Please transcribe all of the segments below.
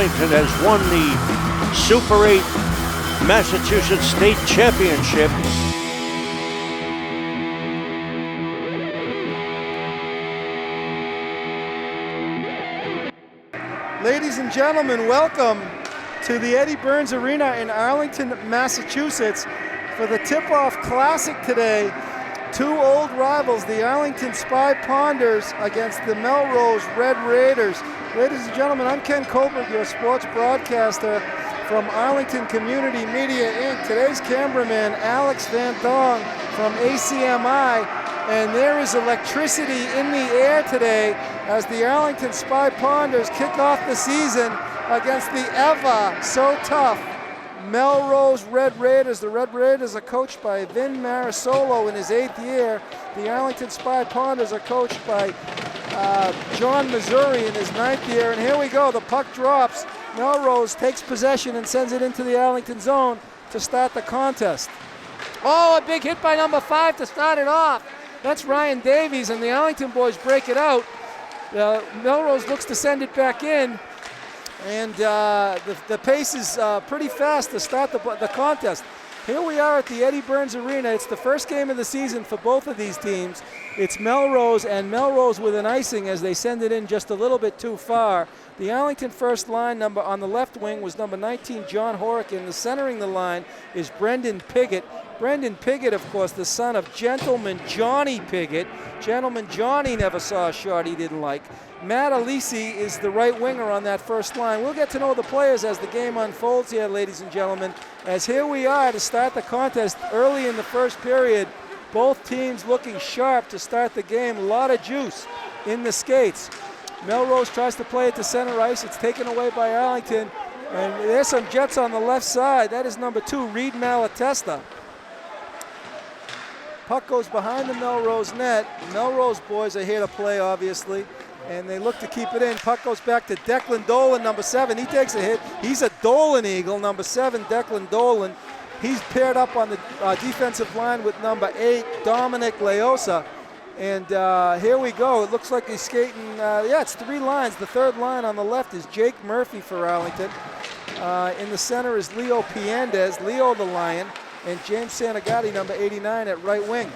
Arlington has won the Super 8 Massachusetts State Championship. Ladies and gentlemen, welcome to the Eddie Burns Arena in Arlington, Massachusetts for the Tip-Off Classic today. Two old rivals, the Arlington Spy Ponders against the Melrose Red Raiders. Ladies and gentlemen, I'm Ken Kohlberg, your sports broadcaster from Arlington Community Media, Inc. Today's cameraman, Alex Van Dong from ACMi. And there is electricity in the air today as the Arlington Spy Ponders kick off the season against the ever so tough Melrose Red Raiders. The Red Raiders are coached by Vin Marisolo in his 8th year. The Arlington Spy Ponders are coached by John Missouri in his 9th year. And here we go, the puck drops. Melrose takes possession and sends it into the Arlington zone to start the contest. Oh, a big hit by number 5 to start it off. That's Ryan Davies, and the Arlington boys break it out. Melrose looks to send it back in, and the pace is pretty fast to start the contest. Here we are at the Eddie Burns Arena. It's the first game of the season for both of these teams. It's Melrose, and Melrose with an icing as they send it in just a little bit too far. The Arlington first line number on the left wing was number 19, John Horican. The centering the line is Brendan Piggott. Brendan Piggott, of course, the son of Gentleman Johnny Piggott. Gentleman Johnny never saw a shot he didn't like. Matt Alisi is the right winger on that first line. We'll get to know the players as the game unfolds here, ladies and gentlemen, as here we are to start the contest early in the first period. Both teams looking sharp to start the game. A lot of juice in the skates. Melrose tries to play it to center ice. It's taken away by Arlington. And there's some Jets on the left side. That is number 2, Reed Malatesta. Puck goes behind the Melrose net. Melrose boys are here to play, obviously, and they look to keep it in. Puck goes back to Declan Dolan, number 7. He takes a hit. He's a Dolan Eagle, number 7, Declan Dolan. He's paired up on the defensive line with number 8, Dominic Leosa. And here we go. It looks like he's skating. It's 3 lines. The third line on the left is Jake Murphy for Arlington. In the center is Leo Piandez, Leo the Lion, and James Santagati, number 89, at right wing.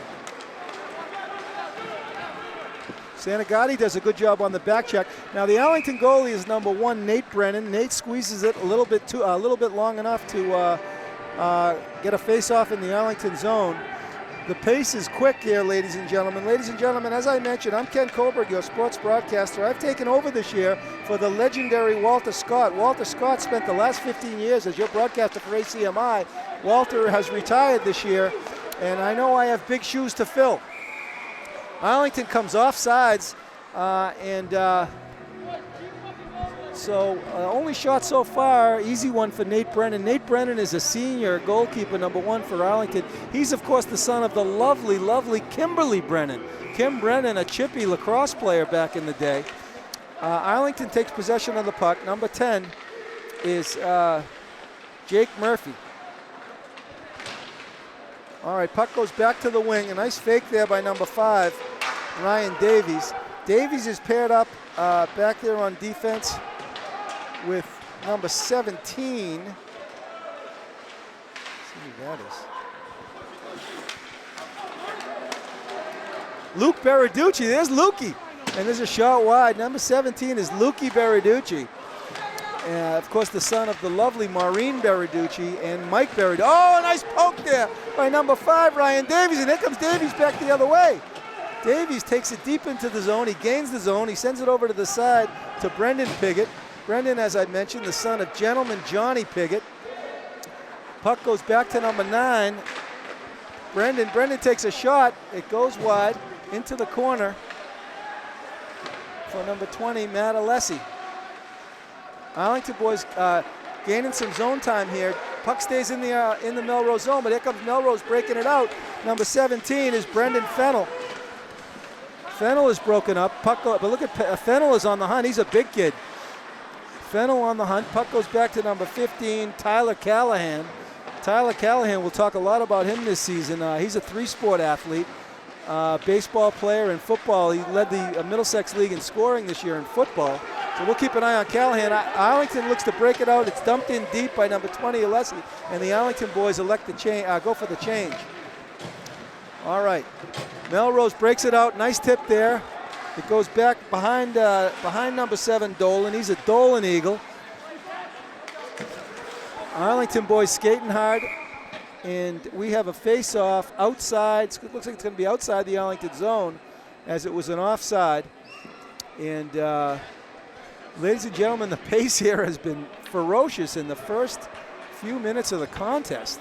Santagati does a good job on the back check. Now the Arlington goalie is number 1, Nate Brennan. Nate squeezes it a little bit long enough to get a face-off in the Arlington zone. The pace is quick here, ladies and gentlemen. Ladies and gentlemen, as I mentioned, I'm Ken Kohlberg, your sports broadcaster. I've taken over this year for the legendary Walter Scott. Walter Scott spent the last 15 years as your broadcaster for ACMi. Walter has retired this year, and I know I have big shoes to fill. Arlington comes off sides, so only shot so far, easy one for Nate Brennan. Nate Brennan is a senior goalkeeper, number 1 for Arlington. He's, of course, the son of the lovely, lovely Kimberly Brennan. Kim Brennan, a chippy lacrosse player back in the day. Arlington takes possession of the puck. Number 10 is Jake Murphy. All right, puck goes back to the wing. A nice fake there by number 5, Ryan Davies. Davies is paired up back there on defense with number 17. Let's see who that is. Luke Baraducci. There's Lukey. And there's a shot wide. Number 17 is Lukey Baraducci. Of course, the son of the lovely Maureen Baraducci and Mike Baraducci. Oh, a nice poke there by number 5, Ryan Davies. And here comes Davies back the other way. Davies takes it deep into the zone. He gains the zone. He sends it over to the side to Brendan Piggott. Brendan, as I mentioned, the son of Gentleman Johnny Piggott. Puck goes back to number 9. Brendan takes a shot. It goes wide into the corner for number 20, Matt Alessi. Arlington boys gaining some zone time here. Puck stays in the Melrose zone, but here comes Melrose breaking it out. Number 17 is Brendan Fennell. Fennell is broken up. But look at Fennell is on the hunt. He's a big kid. Fennell on the hunt. Puck goes back to number 15, Tyler Callahan. Tyler Callahan, we'll talk a lot about him this season. He's a 3-sport athlete, baseball player and football. He led the Middlesex League in scoring this year in football. So we'll keep an eye on Callahan. Arlington looks to break it out. It's dumped in deep by number 20, Alessi, and the Arlington boys elect to go for the change. All right, Melrose breaks it out. Nice tip there. It goes back behind number 7, Dolan. He's a Dolan Eagle. Arlington boys skating hard, and we have a face-off outside. It looks like it's going to be outside the Arlington zone, as it was an offside. And ladies and gentlemen, the pace here has been ferocious in the first few minutes of the contest.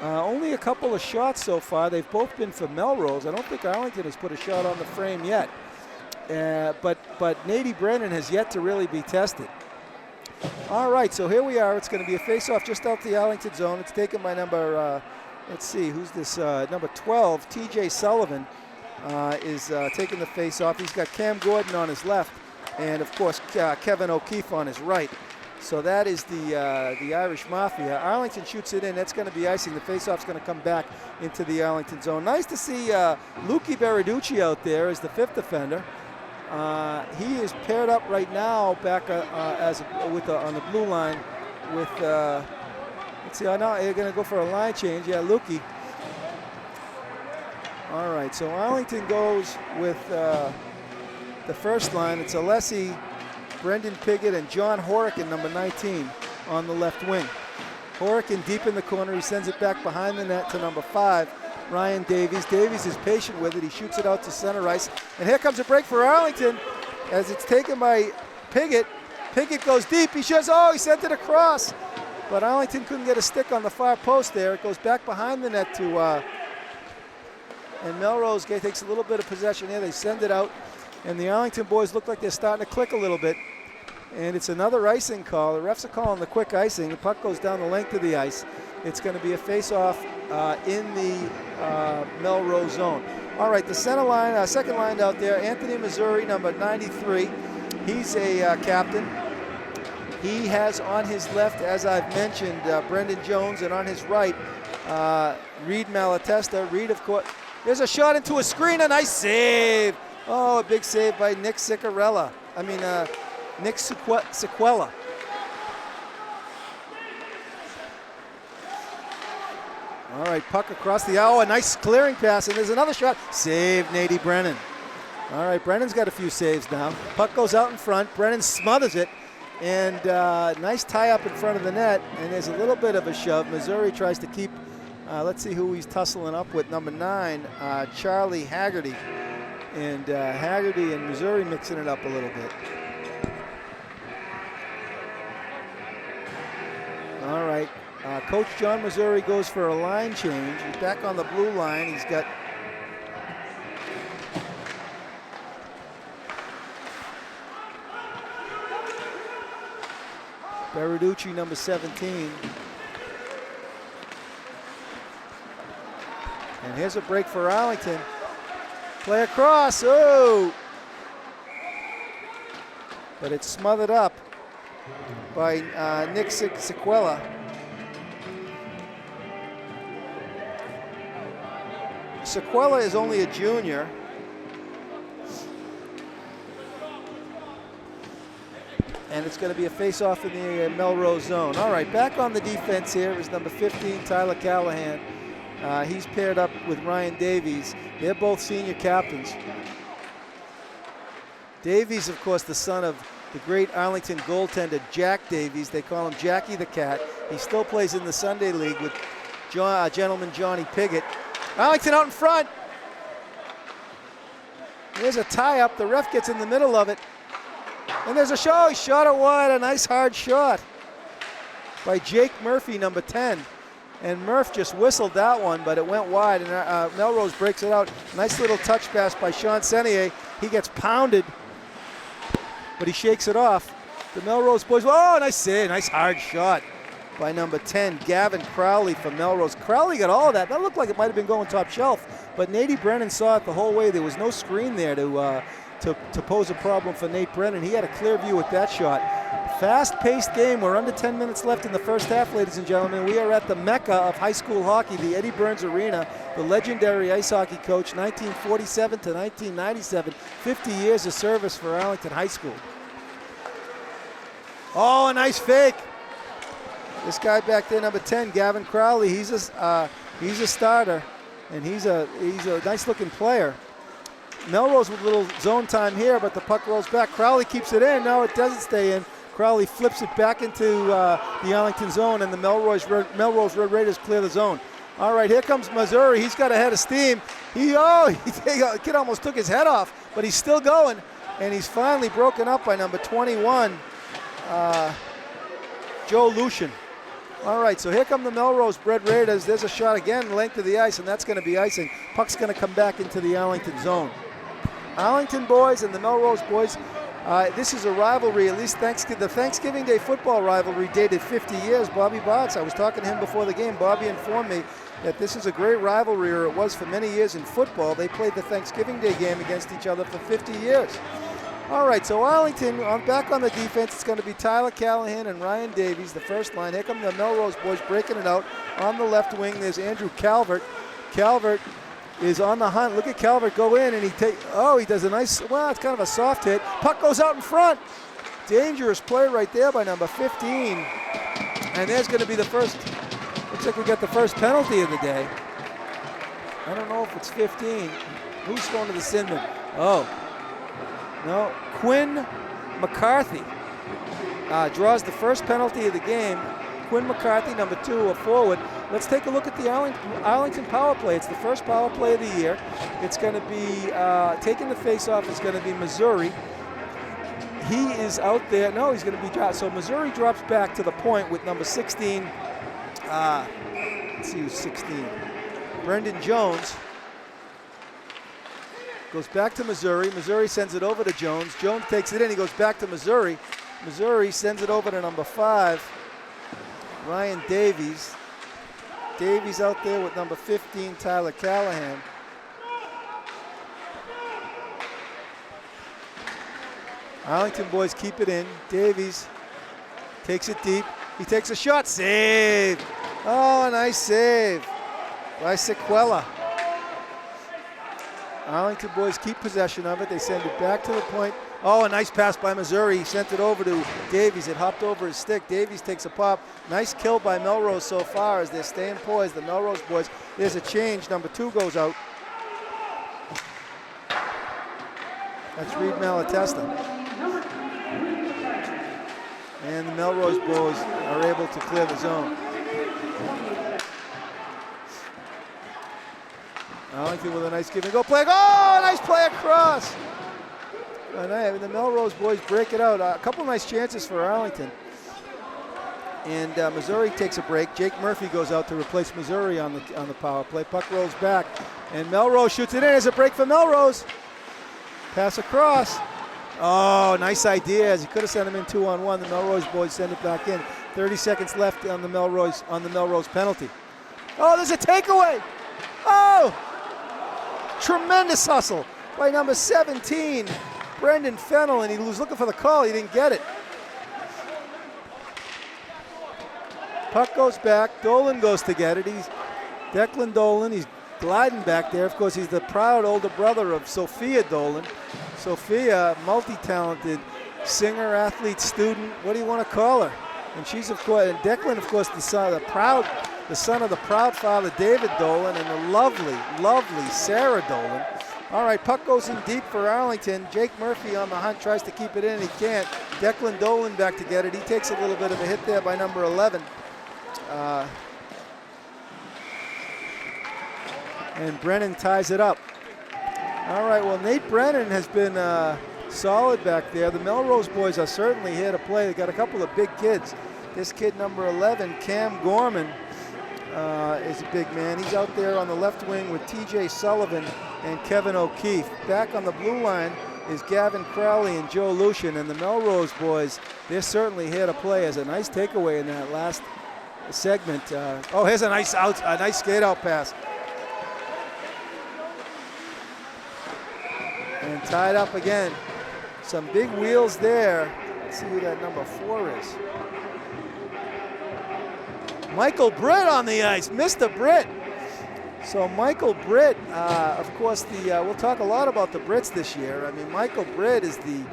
Only a couple of shots so far. They've both been for Melrose. I don't think Arlington has put a shot on the frame yet. But Nady Brennan has yet to really be tested. All right, so here we are. It's going to be a face-off just out the Arlington zone. It's taken by number, let's see, who's this? Number 12, TJ Sullivan is taking the face-off. He's got Cam Gordon on his left, and of course Kevin O'Keefe on his right. So that is the Irish Mafia. Arlington shoots it in. That's going to be icing. The face-off's going to come back into the Arlington zone. Nice to see Luki Beriducci out there as the 5th defender. He is paired up right now back on the blue line with, let's see, now they're going to go for a line change. Yeah, Luki. All right, so Arlington goes with the first line. It's Alessi, Brendan Piggott, and John Horican, number 19, on the left wing. Horican deep in the corner. He sends it back behind the net to number 5. Ryan Davies. Davies is patient with it. He shoots it out to center ice. And here comes a break for Arlington as it's taken by Piggott. Piggott goes deep. He shoots. Oh, he sent it across. But Arlington couldn't get a stick on the far post there. It goes back behind the net to, and Melrose takes a little bit of possession here. They send it out. And the Arlington boys look like they're starting to click a little bit. And it's another icing call. The refs are calling the quick icing. The puck goes down the length of the ice. It's going to be a face-off in the Melrose zone. All right, the center line, second line out there, Anthony Missouri, number 93. He's a captain. He has on his left, as I've mentioned, Brendan Jones, and on his right, Reed Malatesta. Reed, of course, there's a shot into a screen, a nice save. Oh, a big save by Nick Sequella. Nick Sequella. All right, puck across the a nice clearing pass, and there's another shot. Save, Nady Brennan. All right, Brennan's got a few saves now. Puck goes out in front. Brennan smothers it, and nice tie-up in front of the net, and there's a little bit of a shove. Missouri tries to keep, let's see who he's tussling up with, number 9, Charlie Haggerty. And Haggerty and Missouri mixing it up a little bit. All right. Coach John Missouri goes for a line change. He's back on the blue line. He's got Beriducci, number 17. And here's a break for Arlington. Play across. Oh! But it's smothered up by Nick Sequella. Sequella is only a junior. And it's going to be a face-off in the Melrose zone. All right, back on the defense here is number 15, Tyler Callahan. He's paired up with Ryan Davies. They're both senior captains. Davies, of course, the son of the great Arlington goaltender Jack Davies. They call him Jackie the Cat. He still plays in the Sunday League with gentleman Johnny Piggott. Arlington out in front. There's a tie-up. The ref gets in the middle of it. And there's a shot. He shot it wide. A nice hard shot by Jake Murphy, number 10. And Murph just whistled that one, but it went wide. And Melrose breaks it out. Nice little touch pass by Sean Senier. He gets pounded, but he shakes it off. The Melrose boys, oh, nice save. Nice hard shot by number 10, Gavin Crowley from Melrose. Crowley got all of that. That looked like it might have been going top shelf, but Nady Brennan saw it the whole way. There was no screen there to pose a problem for Nate Brennan. He had a clear view with that shot. Fast-paced game. We're under 10 minutes left in the first half, ladies and gentlemen. We are at the mecca of high school hockey, the Eddie Burns Arena. The legendary ice hockey coach, 1947 to 1997, 50 years of service for Arlington High School. Oh, a nice fake. This guy back there, number 10, Gavin Crowley, he's a starter, and he's a nice-looking player. Melrose with a little zone time here, but the puck rolls back. Crowley keeps it in. No, it doesn't stay in. Crowley flips it back into the Arlington zone, and the Melrose Red Raiders clear the zone. All right, here comes Missouri. He's got a head of steam. The kid almost took his head off, but he's still going, and he's finally broken up by number 21, Joe Lucian. All right, so here come the Melrose Red Raiders. There's a shot again, length of the ice, and that's going to be icing. Puck's going to come back into the Arlington zone. Arlington boys and the Melrose boys, this is a rivalry, at least the Thanksgiving Day football rivalry dated 50 years. Bobby Bartz, I was talking to him before the game. Bobby informed me that this is a great rivalry, or it was for many years in football. They played the Thanksgiving Day game against each other for 50 years. All right, so Arlington, back on the defense, it's going to be Tyler Callahan and Ryan Davies, the first line. Here come the Melrose boys breaking it out. On the left wing, there's Andrew Calvert. Calvert is on the hunt. Look at Calvert go in, and he does a nice, well, it's kind of a soft hit. Puck goes out in front. Dangerous play right there by number 15. And there's going to be the first, looks like we got the first penalty of the day. I don't know if it's 15. Who's going to the Sinman? Oh, no, Quinn McCarthy draws the first penalty of the game. Quinn McCarthy, number 2, a forward. Let's take a look at the Arlington power play. It's the first power play of the year. It's going to be, taking the face-off is going to be Missouri. He is out there. No, he's going to be dropped. So Missouri drops back to the point with number 16. Let's see who's 16. Brendan Jones. Goes back to Missouri. Missouri sends it over to Jones. Jones takes it in. He goes back to Missouri. Missouri sends it over to number 5, Ryan Davies. Davies out there with number 15, Tyler Callahan. Arlington boys keep it in. Davies takes it deep. He takes a shot. Save. Oh, a nice save by Sequela. Arlington boys keep possession of it. They send it back to the point. Oh, a nice pass by Missouri. He sent it over to Davies. It hopped over his stick. Davies takes a pop. Nice kill by Melrose so far as they're staying poised. The Melrose boys. There's a change. Number 2 goes out. That's Reed Malatesta. And the Melrose boys are able to clear the zone. Arlington with a nice give and go play. Oh, nice play across. And the Melrose boys break it out. A couple nice chances for Arlington. And Missouri takes a break. Jake Murphy goes out to replace Missouri on the power play. Puck rolls back, and Melrose shoots it in. There's a break for Melrose. Pass across. Oh, nice idea. As he could have sent him in 2-on-1. The Melrose boys send it back in. 30 seconds left on the Melrose penalty. Oh, there's a takeaway. Oh, tremendous hustle by number 17, Brendan Fennell, and he was looking for the call. He didn't get it. Puck goes back. Dolan goes to get it. Declan Dolan. He's gliding back there. Of course, he's the proud older brother of Sophia Dolan. Sophia, multi-talented singer, athlete, student. What do you want to call her? And she's, of course, and Declan, of course, the son of the proud father, David Dolan, and the lovely, lovely Sarah Dolan. All right, puck goes in deep for Arlington. Jake Murphy on the hunt, tries to keep it in, he can't. Declan Dolan back to get it. He takes a little bit of a hit there by number 11. And Brennan ties it up. All right, well, Nate Brennan has been solid back there. The Melrose boys are certainly here to play. They got a couple of big kids. This kid, number 11, Cam Gorman, is a big man. He's out there on the left wing with T.J. Sullivan and Kevin O'Keefe. Back on the blue line is Gavin Crowley and Joe Lucian. And the Melrose boys, they're certainly here to play. As a nice takeaway in that last segment. Oh, here's a nice skate-out pass. And tied up again. Some big wheels there. Let's see who that number 4 is. Michael Britt on the ice, Mr. Britt. So Michael Britt, of course, we'll talk a lot about the Brits this year. I mean, Michael Britt is the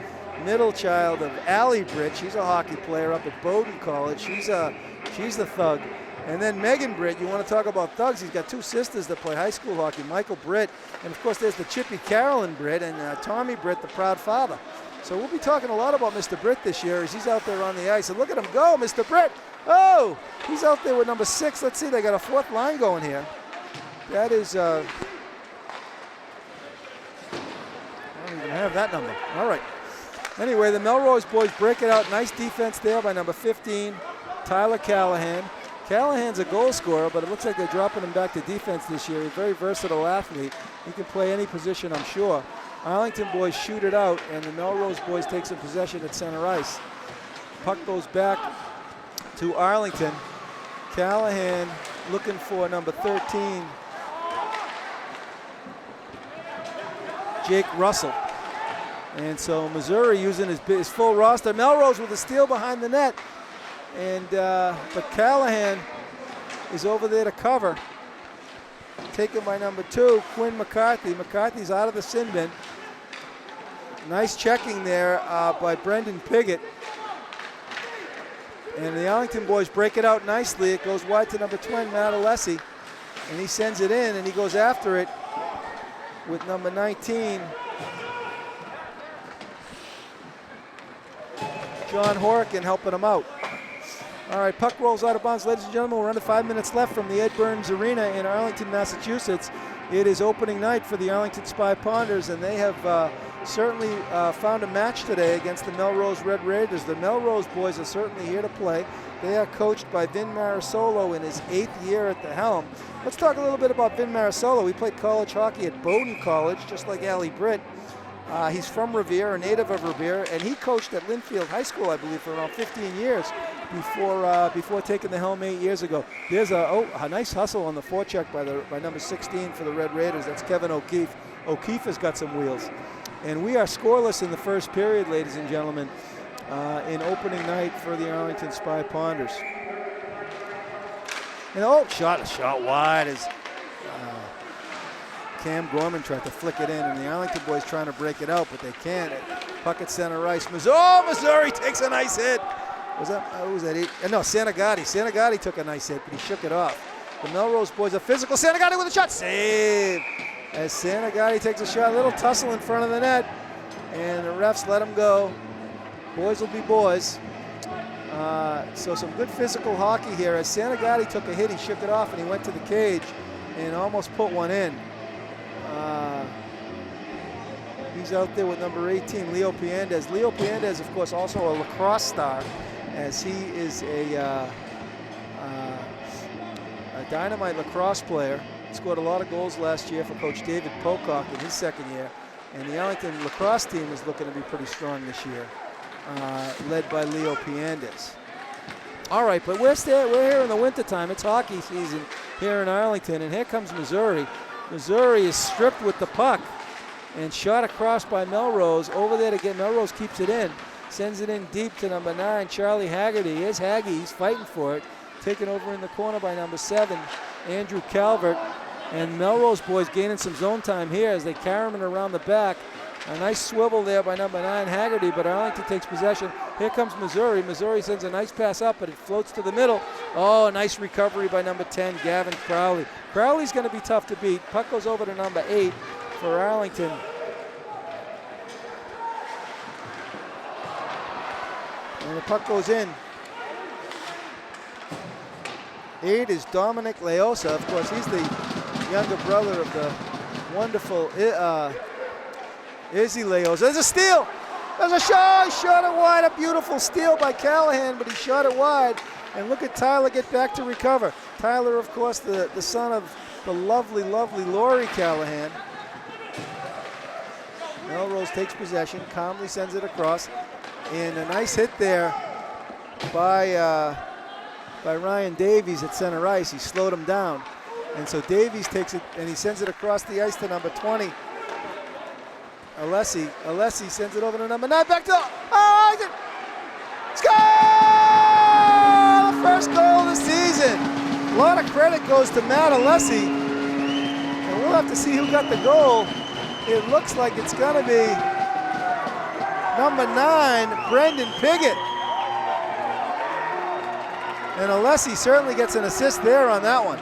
middle child of Allie Britt. She's a hockey player up at Bowdoin College. She's the thug. And then Megan Britt, you want to talk about thugs, he's got two sisters that play high school hockey, Michael Britt, and of course there's the chippy Carolyn Britt and Tommy Britt, the proud father. So we'll be talking a lot about Mr. Britt this year as he's out there on the ice. And look at him go, Mr. Britt. Oh, he's out there with number 6. Let's see, they got a 4th line going here. That is, I don't even have that number. All right. Anyway, the Melrose boys break it out. Nice defense there by number 15, Tyler Callahan. Callahan's a goal scorer, but it looks like they're dropping him back to defense this year. He's a very versatile athlete. He can play any position, I'm sure. Arlington boys shoot it out, and the Melrose boys take some possession at center ice. Puck goes back to Arlington. Callahan looking for number 13, Jake Russell. And so Missouri using his full roster. Melrose with a steal behind the net. And but Callahan is over there to cover. Taken by number 2, Quinn McCarthy. McCarthy's out of the sin bin. Nice checking there by Brendan Piggott. And the Arlington boys break it out nicely. It goes wide to number 20, Matt Alessi. And he sends it in, and he goes after it with number 19, John Horkin, helping him out. All right, puck rolls out of bounds. Ladies and gentlemen, we're under 5 minutes left from the Ed Burns Arena in Arlington, Massachusetts. It is opening night for the Arlington Spy Ponders, and they have certainly found a match today against the Melrose Red Raiders. The Melrose boys are certainly here to play. They are coached by Vin Marisolo in his 8th year at the helm. Let's talk a little bit about Vin Marisolo. He played college hockey at Bowdoin College, just like Allie Britt. He's from Revere, a native of Revere, and he coached at Linfield High School, I believe, for around 15 years before taking the helm 8 years ago. There's a nice hustle on the forecheck by number 16 for the Red Raiders. That's Kevin O'Keefe. O'Keefe has got some wheels. And we are scoreless in the first period, ladies and gentlemen, in opening night for the Arlington Spy Ponders. And shot wide as Cam Gorman tried to flick it in, and the Arlington boys trying to break it out, but they can't. Puck at center ice. Missouri takes a nice hit. Was that no, Santagati. Santagati took a nice hit, but he shook it off. The Melrose boys are physical. Santagati with a shot. Save. As Santagati takes a shot, a little tussle in front of the net, and the refs let him go. Boys will be boys. So some good physical hockey here. As Santagati took a hit, he shook it off, and he went to the cage and almost put one in. He's out there with number 18, Leo Piandez. Leo Piandez, of course, also a lacrosse star, as he is a dynamite lacrosse player. Scored a lot of goals last year for Coach David Pocock in his second year. And the Arlington lacrosse team is looking to be pretty strong this year, led by Leo Piandez. All right, but we're here in the wintertime. It's hockey season here in Arlington, and here comes Missouri. Missouri is stripped with the puck and shot across by Melrose. Over there to get Melrose, keeps it in, sends it in deep to number 9, Charlie Haggerty. Here's Haggy, he's fighting for it. Taken over in the corner by number 7, Andrew Calvert. And Melrose boys gaining some zone time here as they carry him around the back. A nice swivel there by number 9, Haggerty, but Arlington takes possession. Here comes Missouri. Missouri sends a nice pass up, but it floats to the middle. Oh, a nice recovery by number 10, Gavin Crowley. Crowley's going to be tough to beat. Puck goes over to number 8 for Arlington. And the puck goes in. 8 is Dominic Leosa. Of course, he's the younger brother of the wonderful Izzy Leosa. There's a steal. There's a shot. He shot it wide. A beautiful steal by Callahan, but he shot it wide. And look at Tyler get back to recover. Tyler, of course, the son of the lovely, lovely Lori Callahan. Melrose takes possession, calmly sends it across. And a nice hit there by Ryan Davies at center ice. He slowed him down. And so Davies takes it and he sends it across the ice to number 20. Alessi sends it over to number 9. Back to score! The first goal of the season. A lot of credit goes to Matt Alessi. And we'll have to see who got the goal. It looks like it's going to be number 9, Brendan Piggott. And Alessi certainly gets an assist there on that one.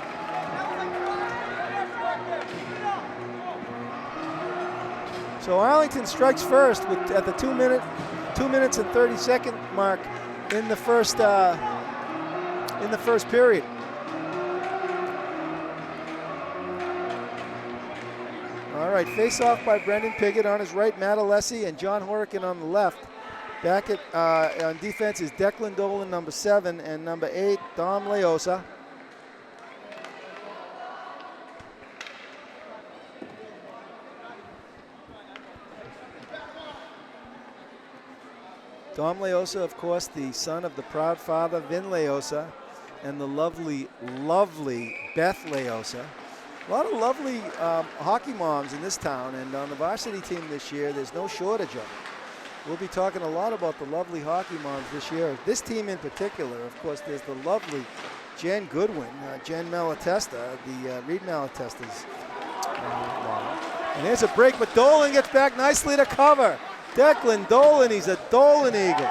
So Arlington strikes first at the 2 minutes and 30-second mark in the first period. All right, face off by Brendan Piggott on his right, Matt Alessi, and John Horican on the left. Back on defense is Declan Dolan, number 7, and number 8, Dom Leosa. Dom Leosa, of course, the son of the proud father, Vin Leosa, and the lovely, lovely Beth Leosa. A lot of lovely hockey moms in this town, and on the varsity team this year, there's no shortage of them. We'll be talking a lot about the lovely hockey moms this year. This team in particular, of course, there's the lovely Jen Goodwin, Jen Malatesta, the Reed Malatestas. And there's a break, but Dolan gets back nicely to cover. Declan Dolan, he's a Dolan Eagle.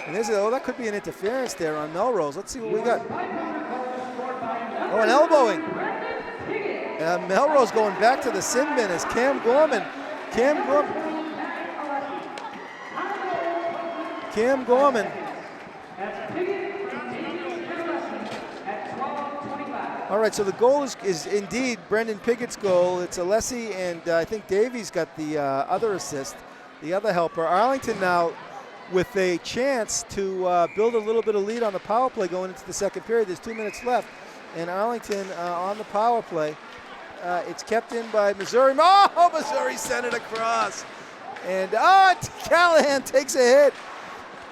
And there's that could be an interference there on Melrose. Let's see what we got. Oh, an elbowing. Melrose going back to the sin bin as Cam Gorman. All right, so the goal is indeed Brendan Piggott's goal. It's Alessi, and I think Davies got the other assist, the other helper. Arlington now with a chance to build a little bit of lead on the power play going into the second period. There's 2 minutes left, and Arlington on the power play. It's kept in by Missouri. Oh, Missouri sent it across. And Callahan takes a hit.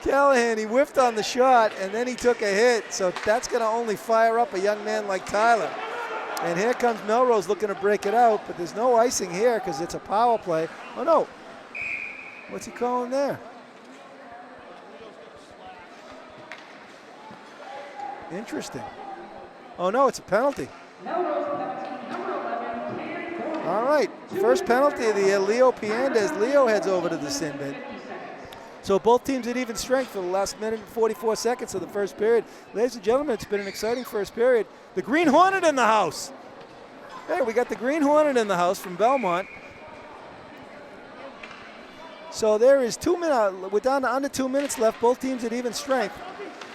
Callahan, he whiffed on the shot, and then he took a hit. So that's going to only fire up a young man like Tyler. And here comes Melrose looking to break it out, but there's no icing here because it's a power play. Oh, no. What's he calling there? Interesting. Oh, no, it's a penalty. All right, first penalty of the year, Leo Piandez. Leo heads over to the sin bin. So both teams at even strength for the last minute and 44 seconds of the first period. Ladies and gentlemen, it's been an exciting first period. The Green Hornet in the house. Hey, we got the Green Hornet in the house from Belmont. So there is 2 minutes, we're down to under 2 minutes left, both teams at even strength.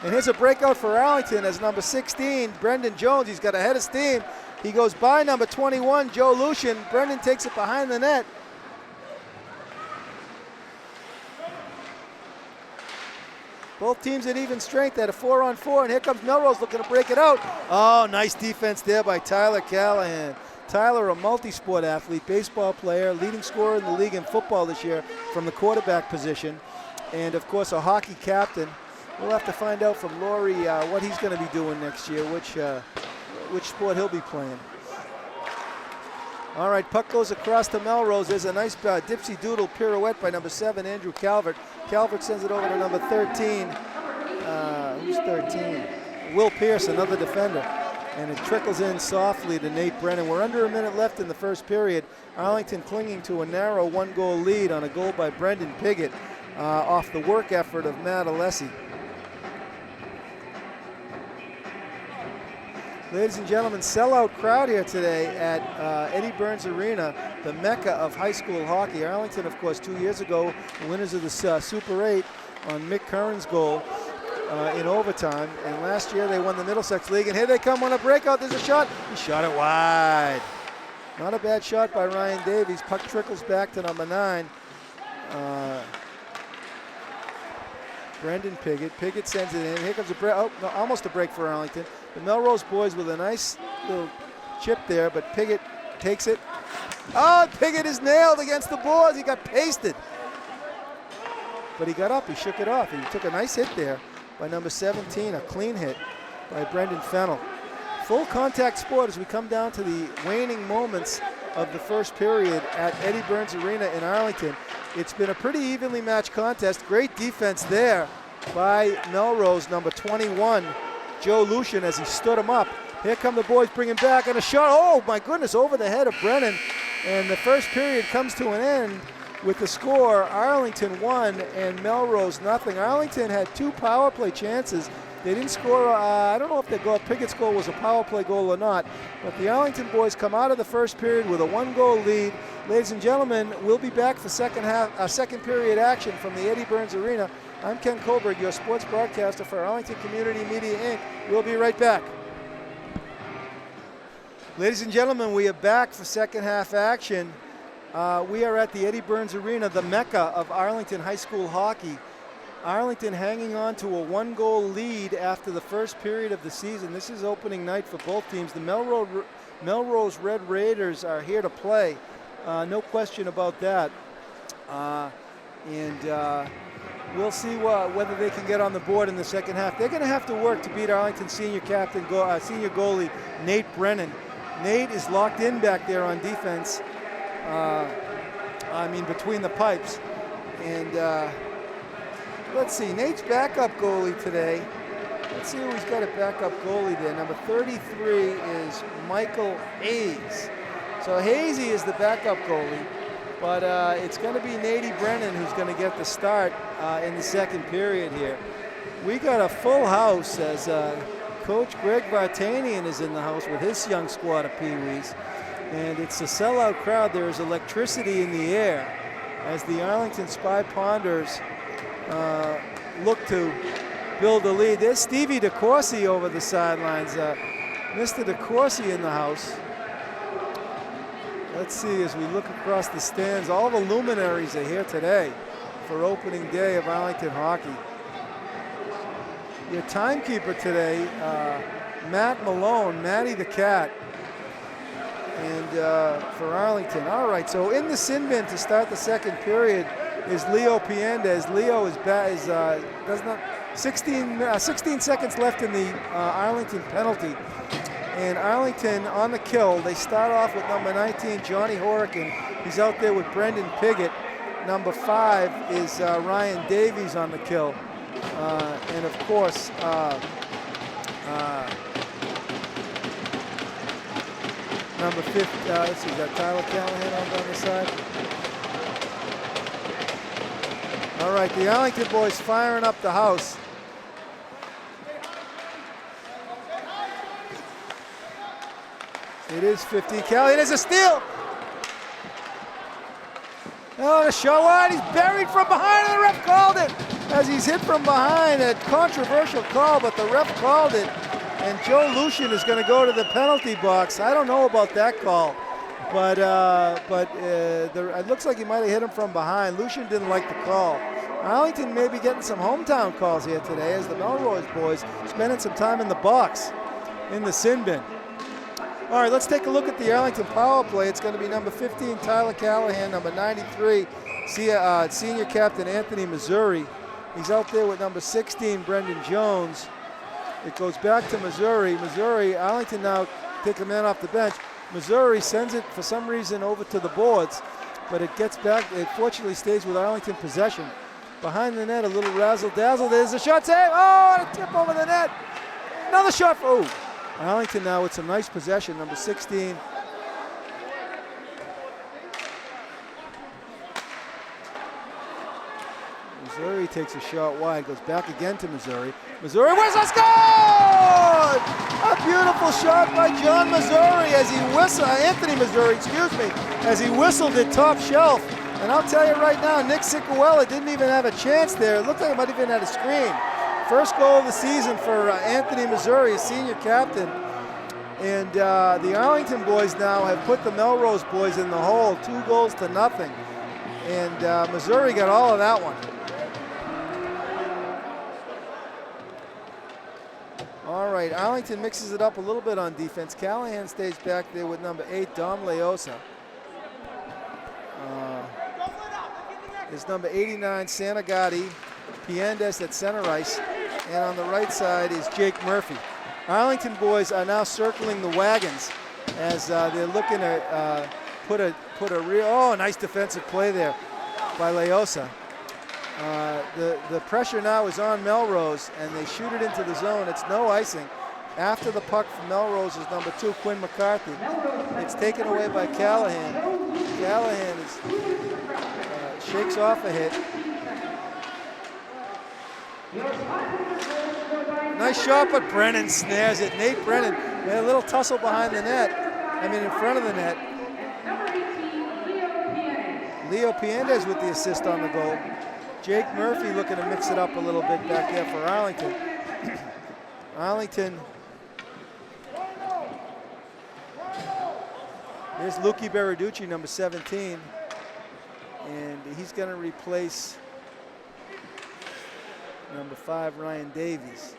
And here's a breakout for Arlington as number 16, Brendan Jones. He's got a head of steam. He goes by number 21, Joe Lucian. Brendan takes it behind the net. Both teams at even strength at a 4-on-4, and here comes Melrose looking to break it out. Oh, nice defense there by Tyler Callahan. Tyler, a multi-sport athlete, baseball player, leading scorer in the league in football this year from the quarterback position, and of course a hockey captain. We'll have to find out from Laurie what he's going to be doing next year, which sport he'll be playing. All right, puck goes across to Melrose. There's a nice dipsy doodle pirouette by number 7, Andrew Calvert. Calvert sends it over to number 13. Who's 13? Will Pierce, another defender. And it trickles in softly to Nate Brennan. We're under a minute left in the first period. Arlington clinging to a narrow 1-goal lead on a goal by Brendan Piggott off the work effort of Matt Alessi. Ladies and gentlemen, sellout crowd here today at Eddie Burns Arena, the mecca of high school hockey. Arlington, of course, 2 years ago, winners of the Super 8 on Mick Curran's goal in overtime. And last year they won the Middlesex League. And here they come on a breakout. There's a shot. He shot it wide. Not a bad shot by Ryan Davies. Puck trickles back to number 9. Brendan Piggott. Piggott sends it in. Here comes a break. Oh, no, almost a break for Arlington. The Melrose boys with a nice little chip there, but Piggott takes it. Oh, Piggott is nailed against the boards. He got pasted. But he got up. He shook it off. He took a nice hit there by number 17, a clean hit by Brendan Fennell. Full contact sport as we come down to the waning moments of the first period at Eddie Burns Arena in Arlington. It's been a pretty evenly matched contest. Great defense there by Melrose, number 21, Joe Lucian, as he stood him up. Here come the boys bringing back, and a shot, oh my goodness, over the head of Brennan. And the first period comes to an end with the score, Arlington 1 and Melrose nothing. Arlington had 2 power play chances. They didn't score, I don't know if the Piggott's goal was a power play goal or not, but the Arlington boys come out of the first period with a 1-goal lead. Ladies and gentlemen, we'll be back for second period action from the Eddie Burns Arena. I'm Ken Kohlberg, your sports broadcaster for Arlington Community Media, Inc. We'll be right back. Ladies and gentlemen, we are back for second half action. We are at the Eddie Burns Arena, the mecca of Arlington High School hockey. Arlington hanging on to a 1-goal lead after the first period of the season. This is opening night for both teams. The Melrose Red Raiders are here to play. No question about that. We'll see whether they can get on the board in the second half. They're going to have to work to beat Arlington senior goalie Nate Brennan. Nate is locked in back there on defense. Between the pipes. And let's see, Nate's backup goalie today. Let's see who he's got a backup goalie there. Number 33 is Michael Hayes. So Hazy is the backup goalie, but it's going to be Nate Brennan who's going to get the start in the second period here. We got a full house as Coach Greg Vartanian is in the house with his young squad of Pee-wees. And it's a sellout crowd. There is electricity in the air as the Arlington Spy Ponders look to build a lead. There's Stevie DeCourcy over the sidelines. Mr. DeCourcy in the house. Let's see as we look across the stands. All the luminaries are here today for opening day of Arlington hockey. Your timekeeper today, Matt Malone, Matty the Cat, and for Arlington. All right, so in the sin bin to start the second period is Leo Piendez. Leo is 16 seconds left in the Arlington penalty. And Arlington on the kill. They start off with number 19, Johnny Horican. He's out there with Brendan Piggott. Number 5 is Ryan Davies on the kill. And of course, number 5, let's see, is that Tyler Callahan on the side? All right, the Arlington boys firing up the house. It is 50. Callahan is a steal. Oh, the shot wide. He's buried from behind, and the ref called it. As he's hit from behind, a controversial call, but the ref called it. And Joe Lucian is going to go to the penalty box. I don't know about that call, but it looks like he might have hit him from behind. Lucian didn't like the call. Arlington may be getting some hometown calls here today as the Melrose boys spending some time in the box in the sin bin. All right, let's take a look at the Arlington power play. It's going to be number 15, Tyler Callahan, number 93, senior captain Anthony Missouri. He's out there with number 16, Brendan Jones. It goes back to Missouri. Arlington now take a man off the bench. Missouri sends it for some reason over to the boards, but it gets back. It fortunately stays with Arlington possession. Behind the net, a little razzle-dazzle. There's a shot save. Oh, and a tip over the net. Another shot for Arlington now with some nice possession, number 16. Missouri takes a shot wide, goes back again to Missouri. Missouri, where's the score? A beautiful shot by John Missouri as he whistled, Anthony Missouri, as he whistled it top shelf. And I'll tell you right now, Nick Sicuella didn't even have a chance there. It looked like he might have even had a screen. First goal of the season for Anthony Missouri, a senior captain. And the Arlington boys now have put the Melrose boys in the hole, 2-0. And Missouri got all of that one. All right, Arlington mixes it up a little bit on defense. Callahan stays back there with number 8, Dom Leosa. There's number 89, Santagati, Piendez at center ice. And on the right side is Jake Murphy. Arlington boys are now circling the wagons as they're looking to put a real, nice defensive play there by Leosa. The pressure now is on Melrose, and they shoot it into the zone. It's no icing. After the puck from Melrose is number 2, Quinn McCarthy. It's taken away by Callahan. Callahan is shakes off a hit. Nice shot, but Brennan snares it. Nate Brennan, they had a little tussle behind the net. I mean, in front of the net. Leo Piandez with the assist on the goal. Jake Murphy looking to mix it up a little bit back there for Arlington. Arlington. Here's Luki Beraducci, number 17. And he's going to replace number 5, Ryan Davies.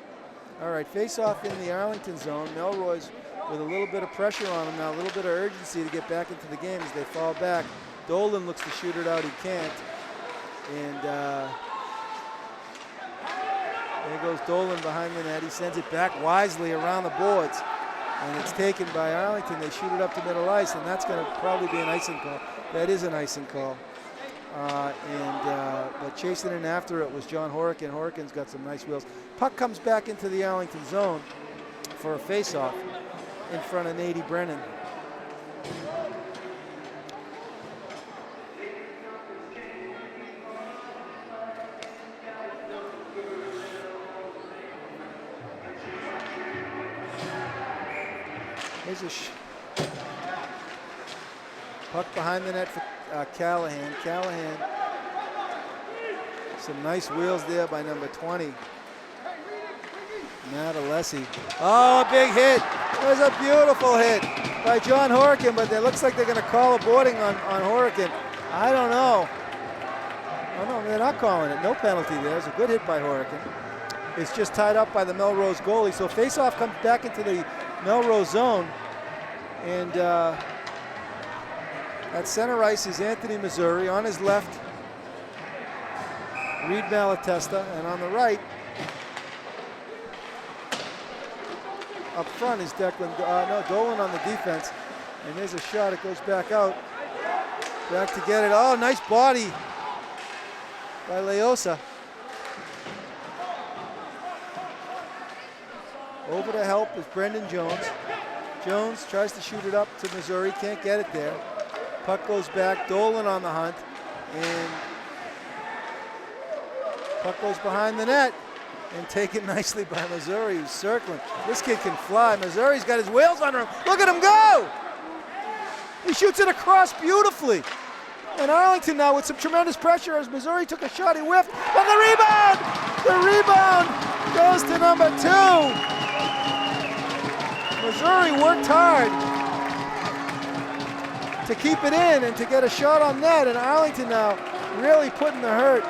All right, face-off in the Arlington zone. Melrose with a little bit of pressure on him now, a little bit of urgency to get back into the game as they fall back. Dolan looks to shoot it out, he can't. And there goes Dolan behind the net. He sends it back wisely around the boards. And it's taken by Arlington. They shoot it up to middle ice, and that's going to probably be an icing call. That is an icing call. But chasing in after it was John Horican. Horican's got some nice wheels. Puck comes back into the Arlington zone for a face-off in front of Nady Brennan. Here's a puck behind the net for Callahan. Callahan, some nice wheels there by number 20. Matt Alessi. Oh, a big hit. There's a beautiful hit by John Horican, but it looks like they're going to call a boarding on Horican. I don't know. Oh, no, they're not calling it. No penalty there. It's a good hit by Horican. It's just tied up by the Melrose goalie. So face-off comes back into the Melrose zone. And at center ice is Anthony Missouri. On his left, Reed Malatesta. And on the right, up front is Dolan on the defense. And there's a shot. It goes back out. Back to get it. Oh, nice body by Leosa. Over to help is Brendan Jones. Jones tries to shoot it up to Missouri, can't get it there. Puck goes back, Dolan on the hunt, and puck goes behind the net and taken nicely by Missouri, who's circling. This kid can fly. Missouri's got his wheels under him. Look at him go! He shoots it across beautifully. And Arlington now with some tremendous pressure as Missouri took a shot, he whiffed, and the rebound! The rebound goes to number 2. Missouri worked hard to keep it in and to get a shot on net, and Arlington now really putting the hurt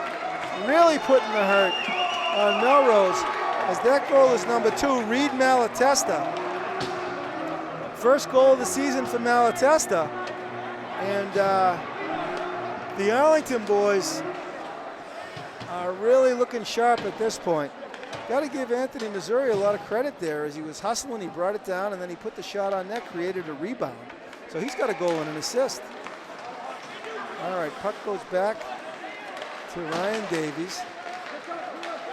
on Melrose as that goal is number 2, Reed Malatesta. First goal of the season for Malatesta, and the Arlington boys are really looking sharp at this point. Got to give Anthony Missouri a lot of credit there as he was hustling, he brought it down, and then he put the shot on net, created a rebound. So he's got a goal and an assist. All right, puck goes back to Ryan Davies.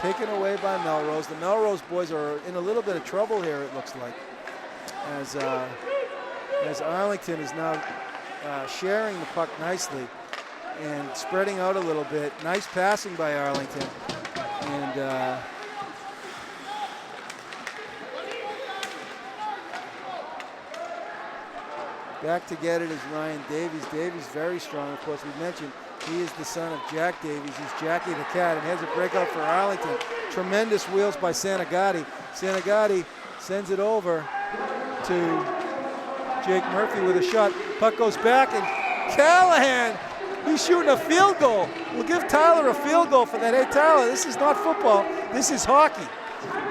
Taken away by Melrose. The Melrose boys are in a little bit of trouble here, it looks like, as Arlington is now sharing the puck nicely and spreading out a little bit. Nice passing by Arlington. And back to get it is Ryan Davies. Davies very strong, of course. We mentioned he is the son of Jack Davies. He's Jackie the Cat, and has a breakout for Arlington. Tremendous wheels by Santagati. Santagati sends it over to Jake Murphy with a shot. Puck goes back, and Callahan, he's shooting a field goal. We'll give Tyler a field goal for that. Hey, Tyler, this is not football. This is hockey.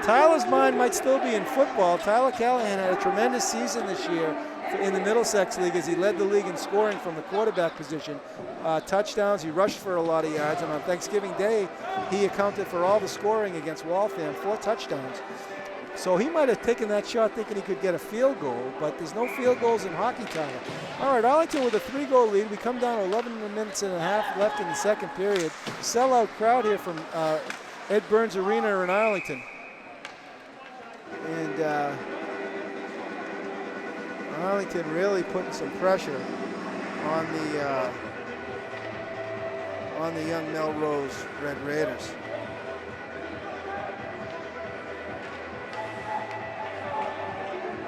Tyler's mind might still be in football. Tyler Callahan had a tremendous season this year in the Middlesex League as he led the league in scoring from the quarterback position. Touchdowns, he rushed for a lot of yards, and on Thanksgiving Day, he accounted for all the scoring against Waltham, 4 touchdowns. So he might have taken that shot thinking he could get a field goal, but there's no field goals in hockey, Tyler. All right, Arlington with a 3-goal lead. We come down to 11 minutes and a half left in the second period. Sellout crowd here from Ed Burns Arena in Arlington. And Arlington really putting some pressure on on the young Melrose Red Raiders.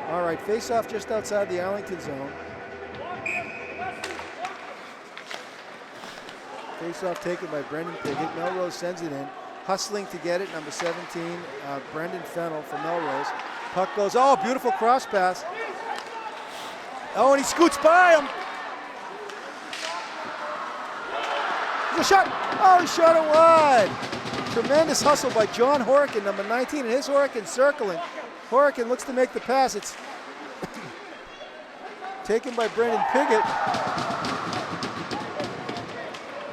All right, face-off just outside the Arlington zone. Face-off taken by Brendan Piggott. Melrose sends it in. Hustling to get it, number 17, Brendan Fennell from Melrose. Puck goes, oh, beautiful cross pass. Oh, and he scoots by him. There's a shot. Oh, he shot it wide. Tremendous hustle by John Horican, number 19, and his Horican circling. Horican looks to make the pass. It's taken by Brendan Piggott.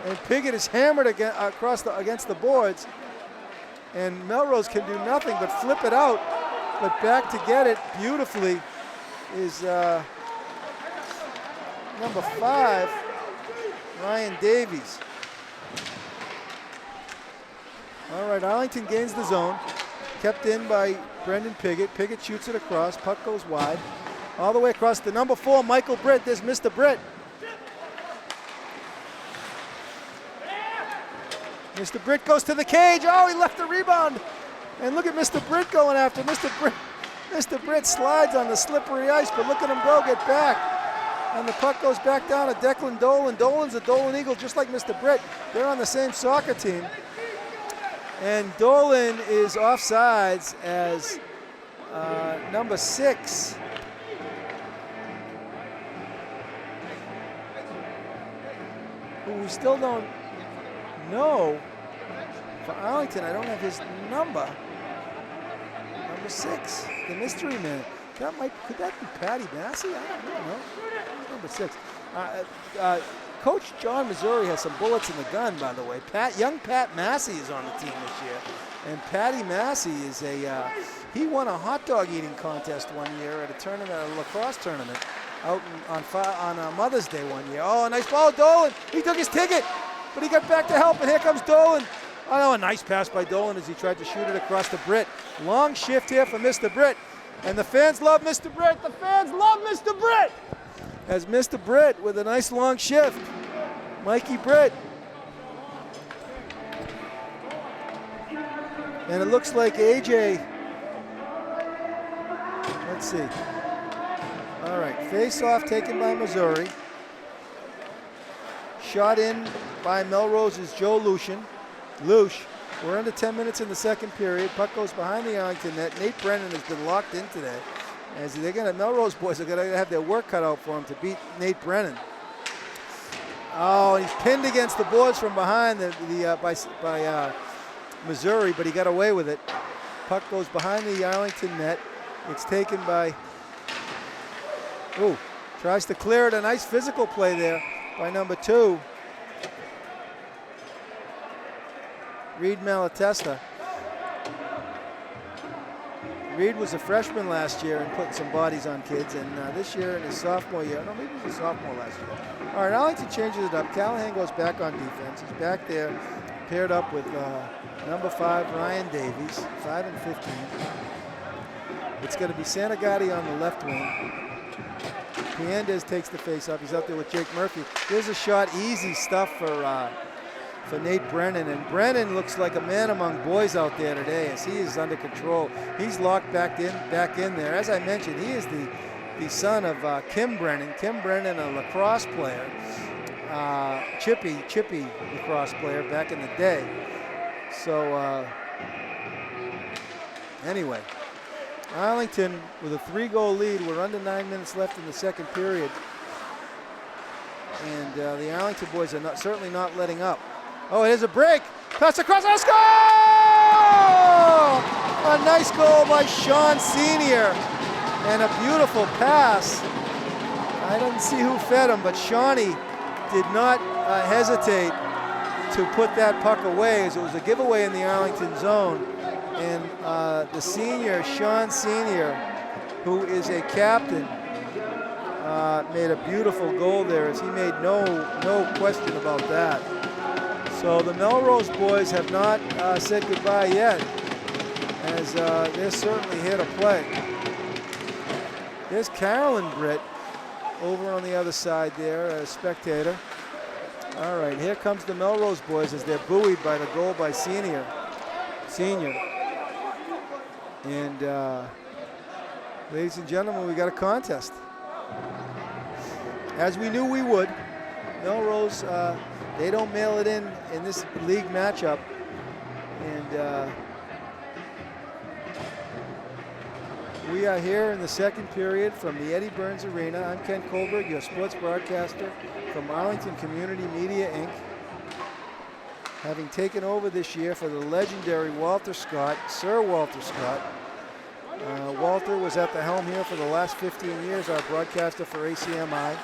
And Piggott is hammered against the boards. And Melrose can do nothing but flip it out. But back to get it beautifully is number 5, Ryan Davies. All right, Arlington gains the zone. Kept in by Brendan Piggott. Piggott shoots it across. Puck goes wide. All the way across to number 4, Michael Britt. There's Mr. Britt. Mr. Britt goes to the cage. Oh, he left the rebound. And look at Mr. Britt going after. Mr. Britt slides on the slippery ice, but look at him go, get back. And the puck goes back down to Declan Dolan. Dolan's a Dolan Eagle, just like Mr. Britt. They're on the same soccer team. And Dolan is offsides as number 6. Who we still don't know. For Arlington, I don't have his number. Number 6, the mystery man. Could that be Patty Massey? I don't know. Number 6. Coach John Missouri has some bullets in the gun, by the way. Young Pat Massey is on the team this year. And Patty Massey is he won a hot dog eating contest one year at a lacrosse tournament out on Mother's Day one year. Oh, nice ball, Dolan. He took his ticket, but he got back to help, and here comes Dolan. Oh, a nice pass by Dolan as he tried to shoot it across to Britt. Long shift here for Mr. Britt. And the fans love Mr. Britt. The fans love Mr. Britt. As Mr. Britt with a nice long shift. Mikey Britt. And it looks like AJ. Let's see. All right, face-off taken by Missouri. Shot in by Melrose's Joe Lucian. We're under 10 minutes in the second period. Puck goes behind the Arlington net. Nate Brennan has been locked in today. As Melrose boys are going to have their work cut out for him to beat Nate Brennan. Oh, he's pinned against the boards from behind by Missouri, but he got away with it. Puck goes behind the Arlington net. It's taken by, tries to clear it. A nice physical play there by number 2. Reed Malatesta. Reed was a freshman last year and putting some bodies on kids, and this year in his sophomore year, no, maybe he was a sophomore last year. All right, Arlington changes it up. Callahan goes back on defense. He's back there, paired up with number 5, Ryan Davies, 5 and 15. It's going to be Santagati on the left wing. Piandez takes the face-off. He's out there with Jake Murphy. Here's a shot, easy stuff for Nate Brennan, and Brennan looks like a man among boys out there today as he is under control. He's locked back in there. As I mentioned, he is the son of Kim Brennan. Kim Brennan, a lacrosse player, chippy lacrosse player back in the day. So anyway, Arlington with a 3-goal lead. We're under 9 minutes left in the second period, and the Arlington boys are certainly not letting up. Oh, here's a break. Pass across. Let's go! A nice goal by Sean Sr. And a beautiful pass. I didn't see who fed him, but Shawnee did not hesitate to put that puck away, as it was a giveaway in the Arlington zone. And the senior, Sean Sr., who is a captain, made a beautiful goal there, as he made no question about that. So the Melrose boys have not said goodbye yet, as they're certainly here to play. There's Carolyn Britt over on the other side there, a spectator. All right, here comes the Melrose boys as they're buoyed by the goal by Senior. And ladies and gentlemen, we got a contest. As we knew we would. Melrose, they don't mail it in this league matchup. And we are here in the second period from the Eddie Burns Arena. I'm Ken Kohlberg, your sports broadcaster from Arlington Community Media, Inc. Having taken over this year for the legendary Walter Scott, Sir Walter Scott. Walter was at the helm here for the last 15 years, our broadcaster for ACMi.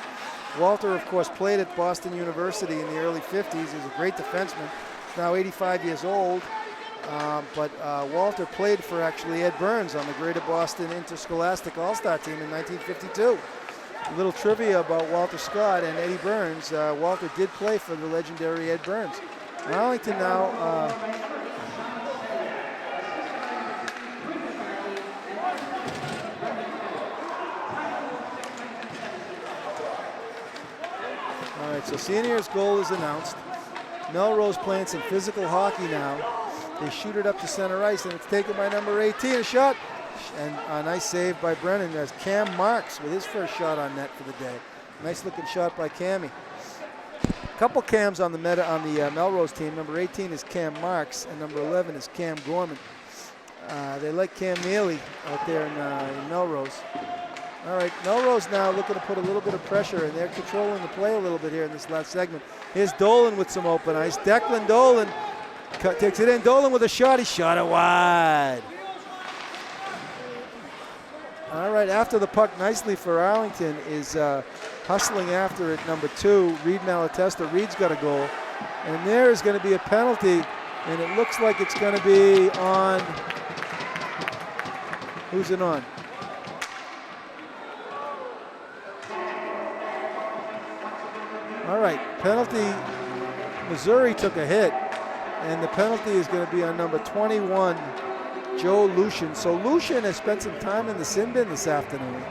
Walter, of course, played at Boston University in the early 50s. He's a great defenseman. He's now 85 years old. But Walter played for actually Ed Burns on the Greater Boston Interscholastic All-Star team in 1952. A little trivia about Walter Scott and Eddie Burns. Walter did play for the legendary Ed Burns. Arlington now all right, so Senior's goal is announced. Melrose playing some physical hockey now. They shoot it up to center ice, and it's taken by number 18, a shot. And a nice save by Brennan as Cam Marks with his first shot on net for the day. Nice looking shot by Cammy. A couple Cams on the Melrose team. Number 18 is Cam Marks, and number 11 is Cam Gorman. They like Cam Neely out there in Melrose. All right, Melrose now looking to put a little bit of pressure, and they're controlling the play a little bit here in this last segment. Here's Dolan with some open ice. Declan Dolan takes it in. Dolan with a shot. He shot it wide. All right, after the puck nicely for Arlington is hustling after it, number 2, Reed Malatesta. Reed's got a goal. And there is going to be a penalty, and it looks like it's going to be on. Who's it on? All right, penalty. Missouri took a hit, and the penalty is going to be on number 21, Joe Lucian. So Lucian has spent some time in the sin bin this afternoon.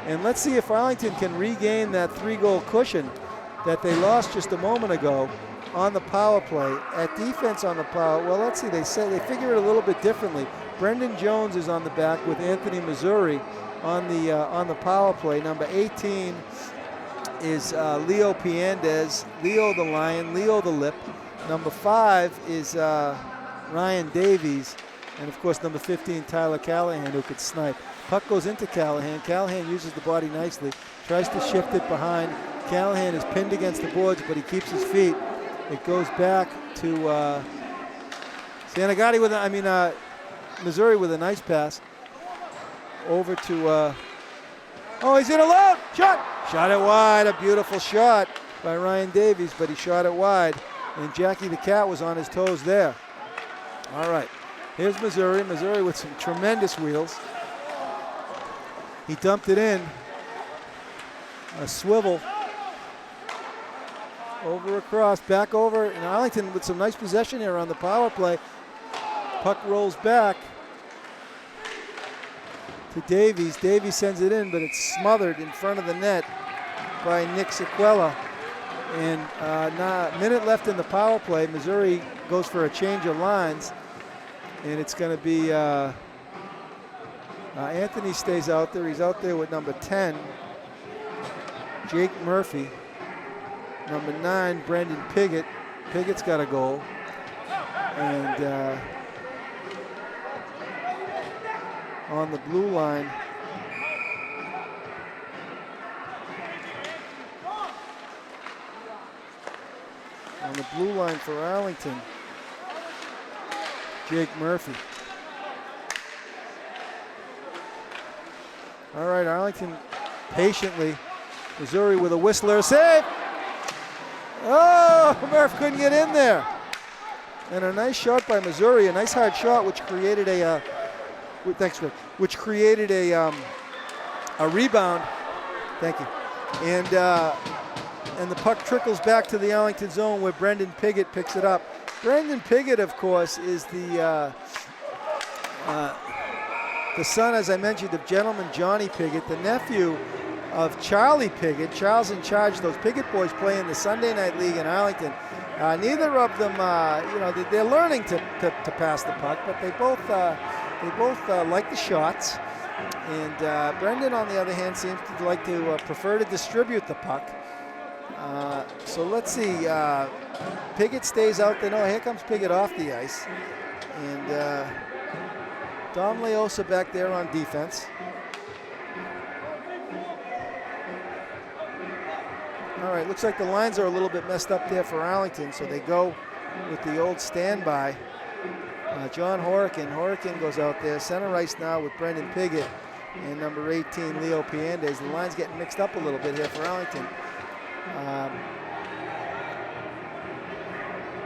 And let's see if Arlington can regain that 3-goal cushion that they lost just a moment ago on the power play. At defense on the power, well, let's see, they figure it a little bit differently. Brendan Jones is on the back with Anthony Missouri on the power play. Number 18 is Leo Piandez, Leo the Lion, Leo the Lip. Number 5 is Ryan Davies. And of course, number 15, Tyler Callahan, who could snipe. Puck goes into Callahan. Callahan uses the body nicely, tries to shift it behind. Callahan is pinned against the boards, but he keeps his feet. It goes back to Sanagati Missouri with a nice pass. Over to, oh, he's in alone. Shot it wide. A beautiful shot by Ryan Davies, but he shot it wide. And Jackie the Cat was on his toes there. All right. Here's Missouri. Missouri with some tremendous wheels. He dumped it in. A swivel. Over across, back over. And Arlington with some nice possession here on the power play. Puck rolls back to Davies. Davies sends it in, but it's smothered in front of the net by Nick Sequella. And a minute left in the power play. Missouri goes for a change of lines. And it's going to be Anthony stays out there. He's out there with number 10, Jake Murphy. Number 9, Brendan Piggott. Piggott's got a goal. And on the blue line, for Arlington, Jake Murphy. All right, Arlington patiently. Missouri with a whistler save. Oh, Murph couldn't get in there. And a nice shot by Missouri, a nice hard shot, which created a rebound. Thank you. And the puck trickles back to the Arlington zone where Brendan Piggott picks it up. Brendan Piggott, of course, is the son, as I mentioned, of gentleman Johnny Piggott, the nephew of Charlie Piggott. Charles in charge. Those Piggott boys play in the Sunday Night League in Arlington. Neither of them, they're learning to pass the puck, but they both like the shots. And Brendan, on the other hand, seems to like to prefer to distribute the puck. So let's see. Piggott stays out there. No, here comes Piggott off the ice. And Dom Leosa back there on defense. All right, looks like the lines are a little bit messed up there for Arlington, so they go with the old standby. John Horican. Horican goes out there. Center ice now with Brendan Piggott and number 18, Leo Piandes. The line's getting mixed up a little bit here for Arlington.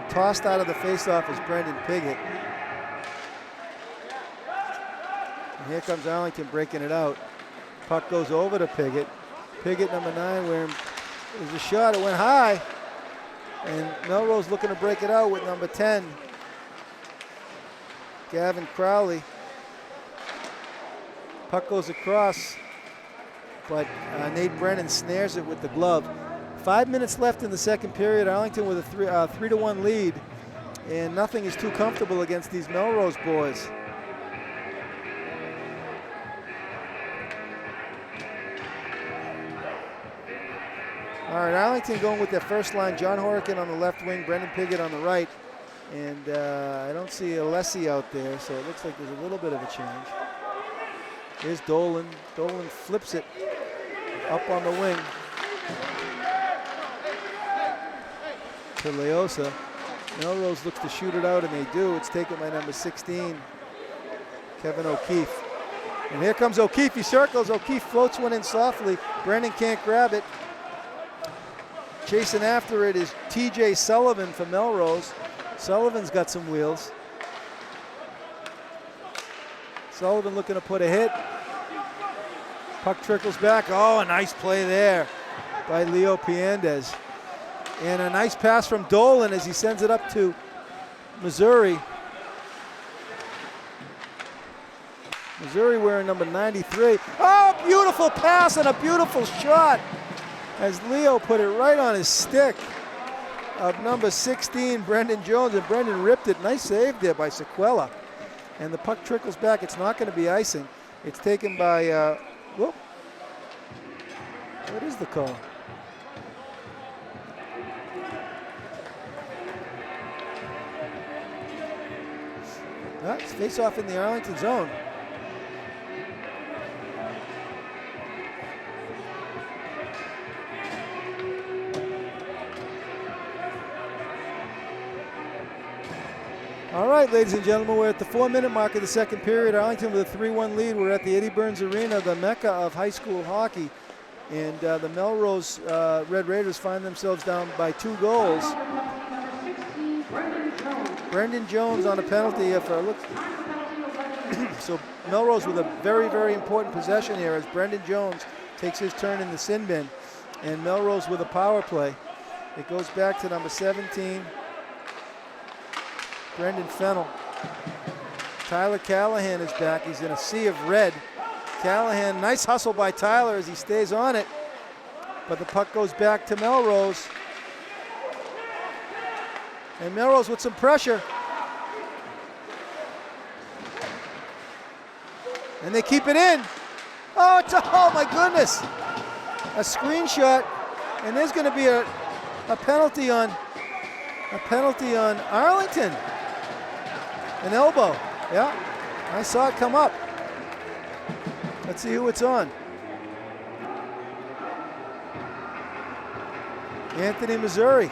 Tossed out of the faceoff is Brendan Piggott. And here comes Arlington breaking it out. Puck goes over to Piggott. Piggott, number 9, where there's a shot. It went high. And Melrose looking to break it out with number 10, Gavin Crowley. Puck goes across, but Nate Brennan snares it with the glove. 5 minutes left in the second period. Arlington with a 3-1 lead, and nothing is too comfortable against these Melrose boys. All right, Arlington going with their first line. John Horican on the left wing, Brendan Piggott on the right. And I don't see Alessi out there, so it looks like there's a little bit of a change. Here's Dolan. Dolan flips it up on the wing to Leosa. Melrose looks to shoot it out, and they do. It's taken by number 16, Kevin O'Keefe. And here comes O'Keefe. He circles. O'Keefe floats one in softly. Brendan can't grab it. Chasing after it is TJ Sullivan for Melrose. Sullivan's got some wheels. Sullivan looking to put a hit. Puck trickles back. Oh, a nice play there by Leo Piandes. And a nice pass from Dolan as he sends it up to Missouri. Missouri wearing number 93. Oh, beautiful pass and a beautiful shot as Leo put it right on his stick of number 16, Brendan Jones, and Brendan ripped it. Nice save there by Sequela. And the puck trickles back. It's not going to be icing. It's taken by, whoop. What is the call? It's face off in the Arlington zone. All right, ladies and gentlemen, we're at the 4-minute mark of the second period. Arlington with a 3-1 lead. We're at the Eddie Burns Arena, the mecca of high school hockey. And the Melrose Red Raiders find themselves down by 2 goals. Brendan Jones on a penalty here for a look. So Melrose with a very, very important possession here as Brendan Jones takes his turn in the sin bin. And Melrose with a power play. It goes back to number 17. Brendan Fennell. Tyler Callahan is back. He's in a sea of red. Callahan, nice hustle by Tyler as he stays on it. But the puck goes back to Melrose. And Melrose with some pressure. And they keep it in. Oh, oh my goodness. A screenshot. And there's going to be a penalty on Arlington. An elbow, yeah. I saw it come up. Let's see who it's on. Anthony Missouri.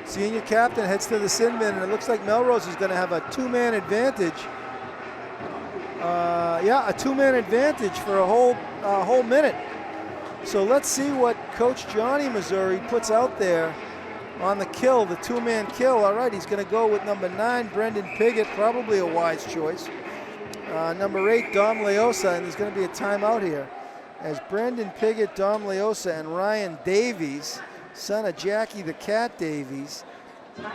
Senior captain heads to the sin bin, and it looks like Melrose is going to have a 2-man advantage. A 2-man advantage for a whole minute. So let's see what Coach Johnny Missouri puts out there on the kill, the 2-man kill. All right, he's going to go with number 9, Brendan Piggott, probably a wise choice. Number 8, Dom Leosa, and there's going to be a timeout here as Brendan Piggott, Dom Leosa, and Ryan Davies, son of Jackie the Cat Davies,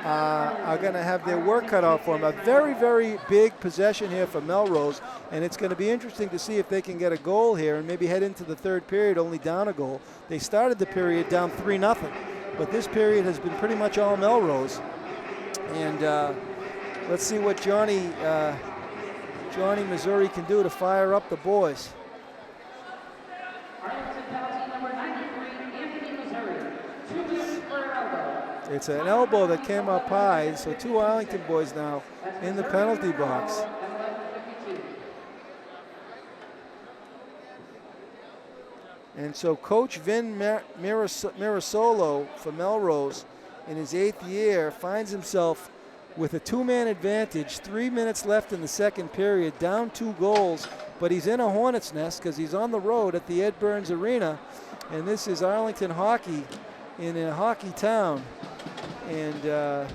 are going to have their work cut out for them. A very, very big possession here for Melrose, and it's going to be interesting to see if they can get a goal here and maybe head into the third period only down a goal. They started the period down 3-0, but this period has been pretty much all Melrose. And let's see what Johnny Missouri can do to fire up the boys. It's an elbow that came up high, so 2 Arlington boys now in the penalty box. And so Coach Vin Mirasolo for Melrose in his 8th year finds himself with a 2-man advantage, 3 minutes left in the second period, down 2 goals, but he's in a hornet's nest because he's on the road at the Ed Burns Arena, and this is Arlington hockey in a hockey town. And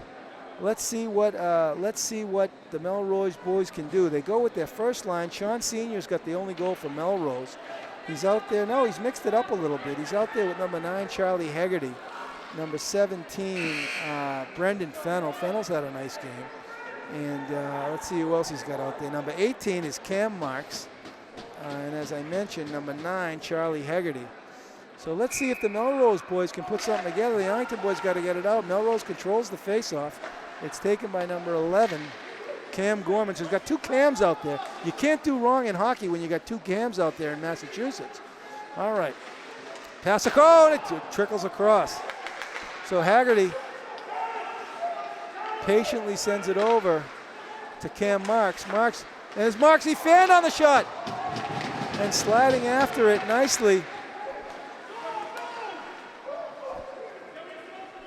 let's see what the Melrose boys can do. They go with their first line. Sean Sr.'s got the only goal for Melrose. He's out there. No, he's mixed it up a little bit. He's out there with number 9, Charlie Hegarty. Number 17, Brendan Fennell. Fennell's had a nice game. And let's see who else he's got out there. Number 18 is Cam Marks. And as I mentioned, number 9, Charlie Hegarty. So let's see if the Melrose boys can put something together. The Arlington boys got to get it out. Melrose controls the faceoff. It's taken by number 11, Cam Gorman. So he's got 2 Cams out there. You can't do wrong in hockey when you got 2 Cams out there in Massachusetts. All right. Pass a cone. It trickles across. So Haggerty patiently sends it over to Cam Marks. And it's Marks. He fanned on the shot. And sliding after it nicely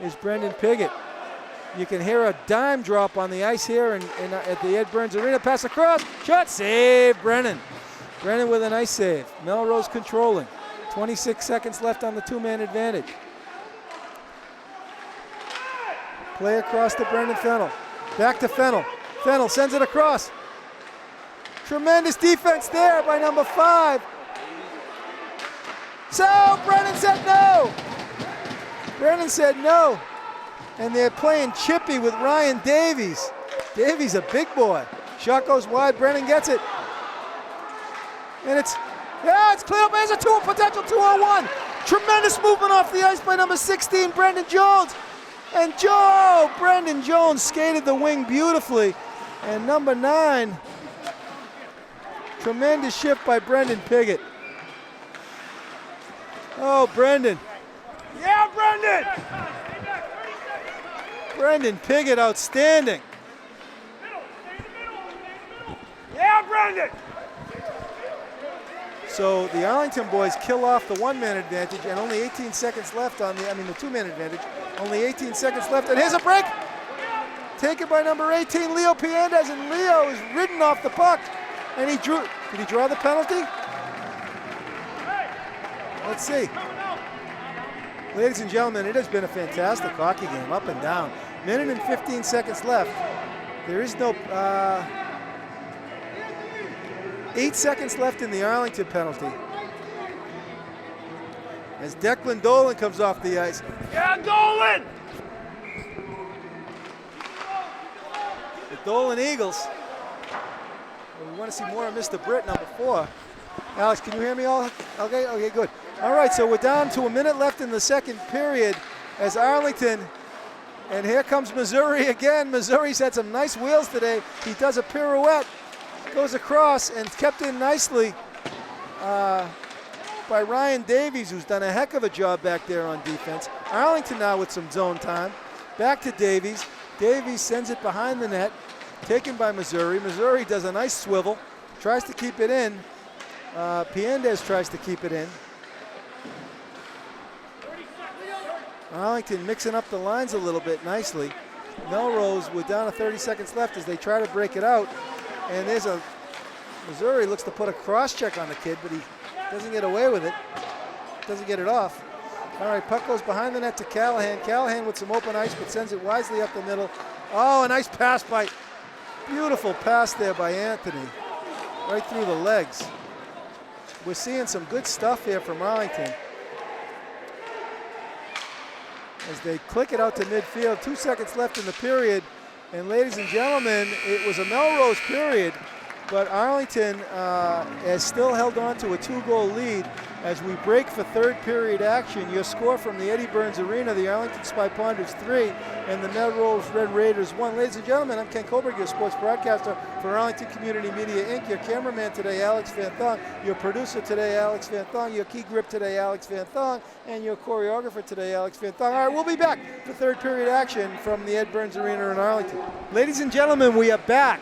is Brendan Piggott. You can hear a dime drop on the ice here at the Ed Burns Arena. Pass across, shot, save, Brennan. Brennan with a nice save. Melrose controlling. 26 seconds left on the 2-man advantage. Play across to Brendan Fennell. Back to Fennell. Fennell sends it across. Tremendous defense there by number 5. So Brennan said no. Brennan said no. And they're playing chippy with Ryan Davies. Davies a big boy. Shot goes wide, Brennan gets it. And it's cleared up as a potential 2-on-1. Tremendous movement off the ice by number 16, Brendan Jones. And Brendan Jones skated the wing beautifully. And number 9, tremendous shift by Brendan Piggott. Oh, Brendan. Yeah, Brendan! Brendan Piggott, outstanding. Yeah, Brendan! So the Arlington boys kill off the 1-man advantage and only 18 seconds left on the 2-man advantage. Only 18 seconds left, and here's a break. Taken by number 18, Leo Piandez, and Leo is ridden off the puck. And did he draw the penalty? Let's see. Ladies and gentlemen, it has been a fantastic hockey game, up and down. Minute and 15 seconds left. There is no 8 seconds left in the Arlington penalty. As Declan Dolan comes off the ice. Yeah, Dolan! The Dolan Eagles. Well, we want to see more of Mr. Britt, number 4. Alex, can you hear me all? Okay, good. All right, so we're down to a minute left in the second period as Arlington, and here comes Missouri again. Missouri's had some nice wheels today. He does a pirouette, goes across, and kept in nicely by Ryan Davies, who's done a heck of a job back there on defense. Arlington now with some zone time. Back to Davies. Davies sends it behind the net, taken by Missouri. Missouri does a nice swivel, tries to keep it in. Piandez tries to keep it in. Arlington mixing up the lines a little bit nicely. Melrose with down to 30 seconds left as they try to break it out. And Missouri looks to put a cross check on the kid, but he doesn't get away with it. Doesn't get it off. All right, puck goes behind the net to Callahan. Callahan with some open ice, but sends it wisely up the middle. Oh, a nice pass beautiful pass there by Anthony. Right through the legs. We're seeing some good stuff here from Arlington. as they click it out to midfield. 2 seconds left in the period. And ladies and gentlemen, it was a Melrose period, but Arlington has still held on to a 2-goal lead as we break for third period action. Your score from the Eddie Burns Arena, the Arlington Spy Ponders 3 and the Melrose Red Raiders 1. Ladies and gentlemen, I'm Ken Kohlberg, your sports broadcaster for Arlington Community Media, Inc. Your cameraman today, Alex Van Thong. Your producer today, Alex Van Thong. Your key grip today, Alex Van Thong. And your choreographer today, Alex Van Thong. All right, we'll be back for third period action from the Ed Burns Arena in Arlington. Ladies and gentlemen, we are back.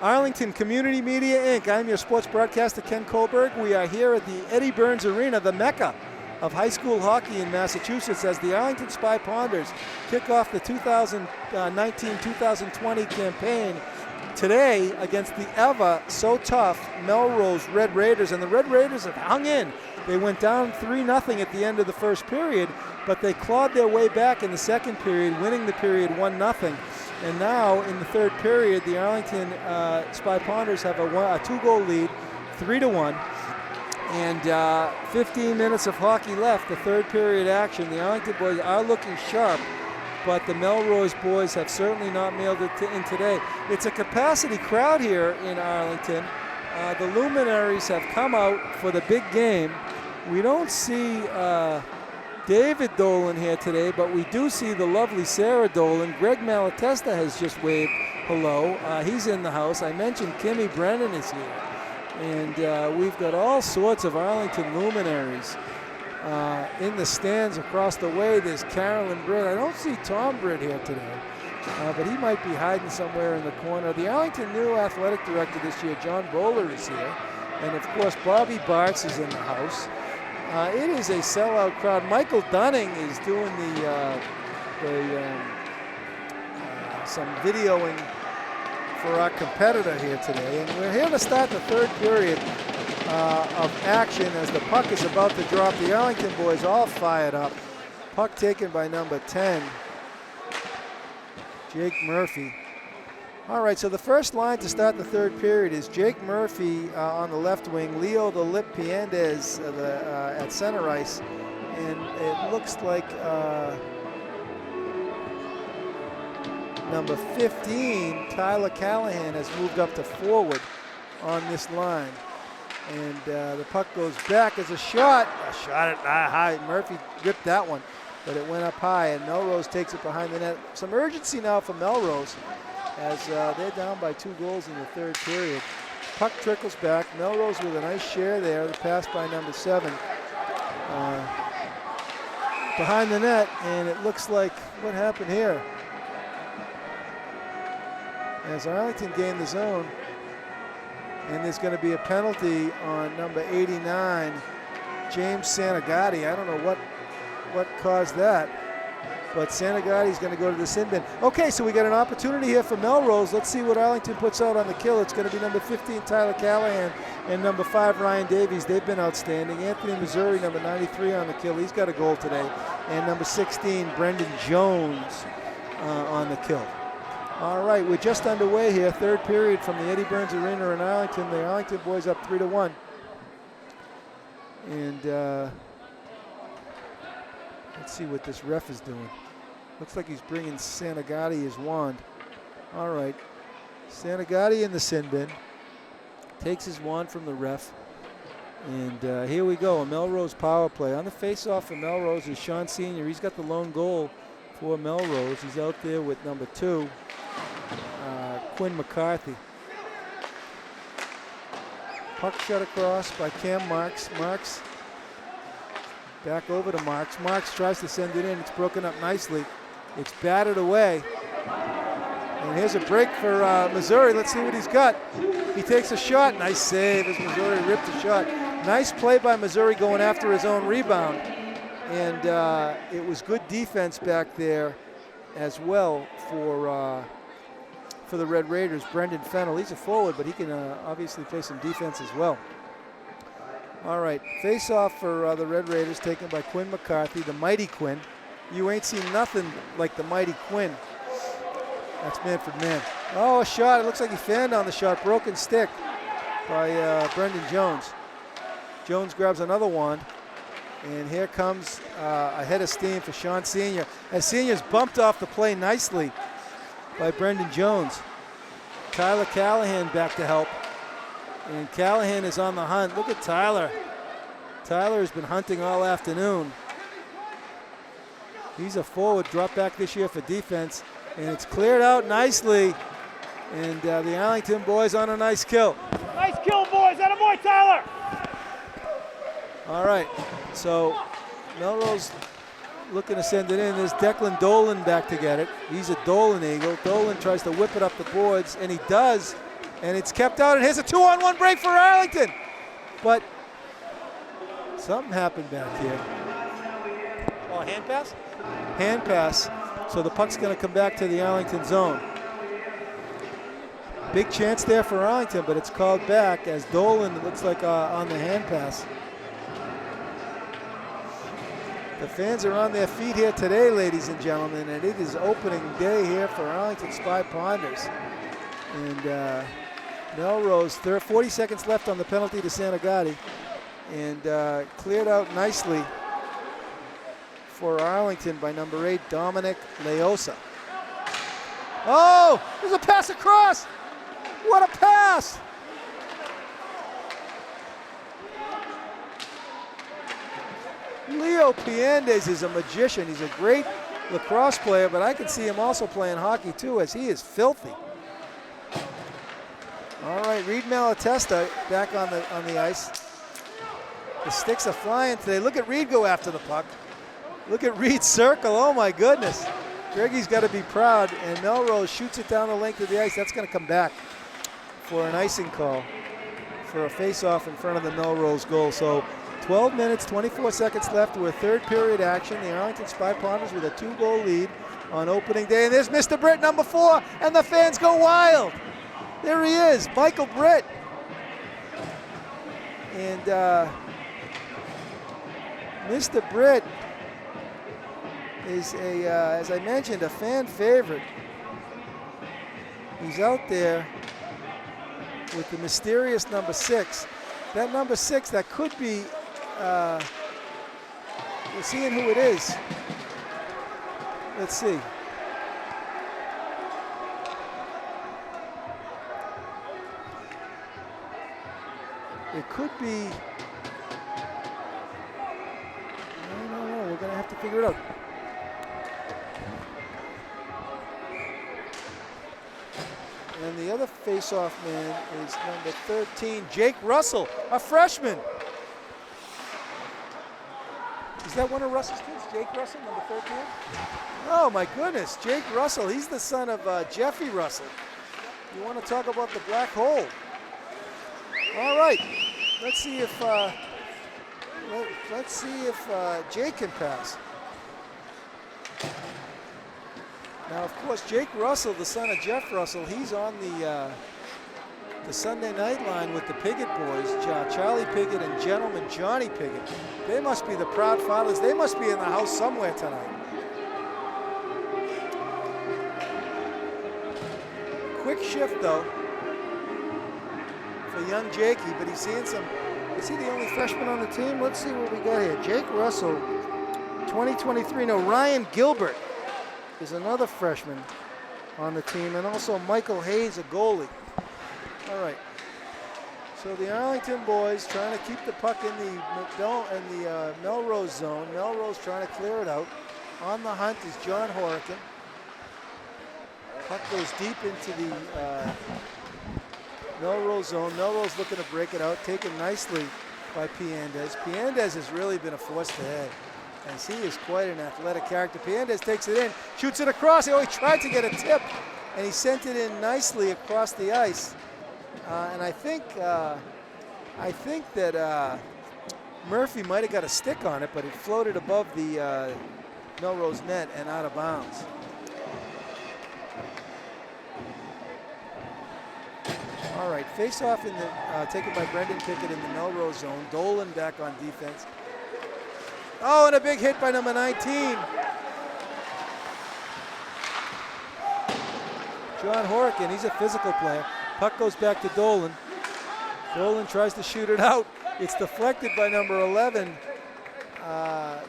Arlington Community Media, Inc. I'm your sports broadcaster, Ken Kohlberg. We are here at the Eddie Burns Arena, the mecca of high school hockey in Massachusetts, as the Arlington Spy Ponders kick off the 2019-2020 campaign today against the ever so tough Melrose Red Raiders. And the Red Raiders have hung in. They went down 3-0 at the end of the first period, but they clawed their way back in the second period, winning the period 1-0. And now in the third period, the Arlington Spy Ponders have a 2-goal lead, 3-1. And 15 minutes of hockey left, the third period action. The Arlington boys are looking sharp, but the Melrose boys have certainly not mailed it in today. It's a capacity crowd here in Arlington. The luminaries have come out for the big game. We don't see David Dolan here today, but we do see the lovely Sarah Dolan. Greg Malatesta has just waved hello. He's in the house. I mentioned Kimmy Brennan is here. And we've got all sorts of Arlington luminaries in the stands across the way. There's Carolyn Britt. I don't see Tom Britt here today, but he might be hiding somewhere in the corner. The Arlington new athletic director this year, John Bowler, is here. And of course, Bobby Bartz is in the house. It is a sellout crowd. Michael Dunning is doing some videoing for our competitor here today. And we're here to start the third period of action as the puck is about to drop. The Arlington boys all fired up. Puck taken by number 10, Jake Murphy. All right, so the first line to start the third period is Jake Murphy on the left wing, Leo the Lip Piandez at center ice, and it looks like number 15, Tyler Callahan, has moved up to forward on this line. And the puck goes back as a shot. A shot at high. Murphy ripped that one, but it went up high, and Melrose takes it behind the net. Some urgency now for Melrose, as they're down by 2 goals in the third period. Puck trickles back. Melrose with a nice share there. The pass by number 7 behind the net, and it looks like what happened here, as Arlington gained the zone, and there's going to be a penalty on number 89, James Santagati. I don't know what caused that, but Santagati's going to go to the sin bin. Okay, so we got an opportunity here for Melrose. Let's see what Arlington puts out on the kill. It's going to be number 15, Tyler Callahan, and number 5, Ryan Davies. They've been outstanding. Anthony Missouri, number 93 on the kill. He's got a goal today. And number 16, Brendan Jones on the kill. All right, we're just underway here. Third period from the Eddie Burns Arena in Arlington. The Arlington boys up 3-1. And let's see what this ref is doing. Looks like he's bringing Santagati his wand. All right, Santagati in the sin bin. Takes his wand from the ref. And here we go, a Melrose power play. On the face-off for Melrose is Sean Sr. He's got the lone goal for Melrose. He's out there with number 2, Quinn McCarthy. Puck shot across by Cam Marks. Marks back over to Marks. Marks tries to send it in. It's broken up nicely. It's batted away. And here's a break for Missouri. Let's see what he's got. He takes a shot. Nice save as Missouri ripped a shot. Nice play by Missouri going after his own rebound. And it was good defense back there as well for the Red Raiders. Brendan Fennell, he's a forward, but he can obviously play some defense as well. All right, face-off for the Red Raiders taken by Quinn McCarthy, the mighty Quinn. You ain't seen nothing like the mighty Quinn. That's Manfred Mann. Oh, a shot. It looks like he fanned on the shot. Broken stick by Brendan Jones. Jones grabs another wand. And here comes a head of steam for Sean Sr. As Sr.'s bumped off the play nicely by Brendan Jones. Tyler Callahan back to help. And Callahan is on the hunt. Look at Tyler. Tyler has been hunting all afternoon. He's a forward, drop back this year for defense. And it's cleared out nicely. And the Arlington boys on a nice kill. Nice kill, boys. Attaboy, Tyler. All right, so Melrose looking to send it in. There's Declan Dolan back to get it. He's a Dolan Eagle. Dolan tries to whip it up the boards, and he does. And it's kept out, and here's a 2-on-1 break for Arlington. But something happened back here. Oh, hand pass? Hand pass. So the puck's going to come back to the Arlington zone. Big chance there for Arlington, but it's called back as Dolan looks like on the hand pass. The fans are on their feet here today, ladies and gentlemen, and it is opening day here for Arlington Spy Ponders. And Melrose, there are 40 seconds left on the penalty to Santagati, and cleared out nicely for Arlington by number 8, Dominic Leosa. Oh, there's a pass across. What a pass! Leo Piandes is a magician. He's a great lacrosse player, but I can see him also playing hockey too, as he is filthy. All right, Reed Malatesta back on the ice. The sticks are flying today. Look at Reed go after the puck. Look at Reed circle. Oh my goodness. Greggy's got to be proud, and Melrose shoots it down the length of the ice. That's going to come back for an icing call for a face-off in front of the Melrose goal. So 12 minutes, 24 seconds left. We're third period action. The Arlington Spy Ponders with a 2-goal lead on opening day. And there's Mr. Britt, number 4, and the fans go wild. There he is, Michael Britt. And Mr. Britt is as I mentioned, a fan favorite. He's out there with the mysterious number 6. That number 6, that could be, we're seeing who it is. Let's see. It could be, I don't know, we're gonna have to figure it out. And the other face-off man is number 13, Jake Russell, a freshman. Is that one of Russell's kids, Jake Russell, number 13? Oh my goodness, Jake Russell. He's the son of Jeffrey Russell. You want to talk about the black hole? All right, let's see if Jake can pass. Now, of course, Jake Russell, the son of Jeff Russell, he's on the Sunday night line with the Piggott boys, Charlie Piggott and gentleman Johnny Piggott. They must be the proud fathers. They must be in the house somewhere tonight. Quick shift, though, for young Jakey, but he's seeing some. Is he the only freshman on the team? Let's see what we got here. Jake Russell, 2023. No, Ryan Gilbert is another freshman on the team, and also Michael Hayes, a goalie. All right. So the Arlington boys trying to keep the puck in the Melrose zone. Melrose trying to clear it out. On the hunt is John Horican. Puck goes deep into the Melrose zone. Melrose looking to break it out, taken nicely by Piandes. Piandes has really been a force to head, as he is quite an athletic character. Piandes takes it in, shoots it across. Oh, he tried to get a tip, and he sent it in nicely across the ice. And I think that Murphy might have got a stick on it, but it floated above the Melrose net and out of bounds. All right, face-off in the taken by Brendan Pickett in the Melrose zone. Dolan back on defense. Oh, and a big hit by number 19. John Horican, he's a physical player. Puck goes back to Dolan. Dolan tries to shoot it out. It's deflected by number 11,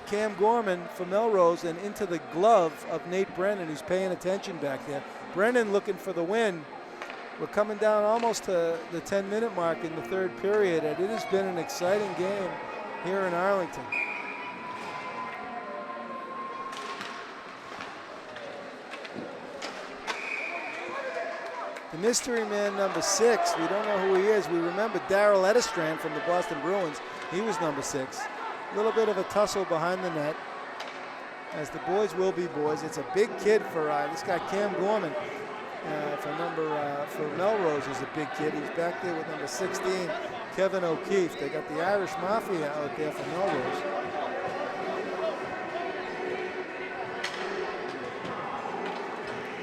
Cam Gorman for Melrose and into the glove of Nate Brennan, who's paying attention back there. Brennan looking for the win. We're coming down almost to the 10-minute mark in the third period, and it has been an exciting game here in Arlington. The mystery man, number 6, we don't know who he is. We remember Darrell Edistrand from the Boston Bruins. He was number 6. A little bit of a tussle behind the net, as the boys will be boys. It's a big kid for this guy, Cam Gorman, for Melrose is a big kid. He's back there with number 16, Kevin O'Keefe. They got the Irish Mafia out there for Melrose.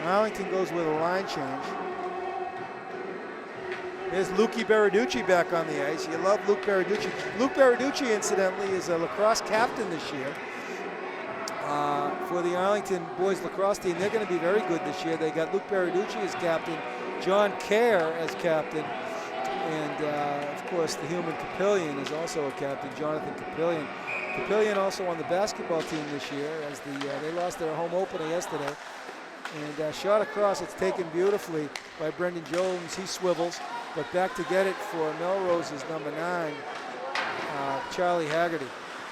Arlington goes with a line change. There's Luki Baraducci back on the ice. You love Luke Baraducci. Luke Baraducci, incidentally, is a lacrosse captain this year for the Arlington boys lacrosse team. They're going to be very good this year. They got Luke Baraducci as captain, John Kerr as captain, and of course the human Capillion is also a captain, Jonathan Capillion. Capillion also on the basketball team this year, as they lost their home opener yesterday. And shot across, it's taken beautifully by Brendan Jones. He swivels, but back to get it for Melrose is number 9, Charlie Haggerty.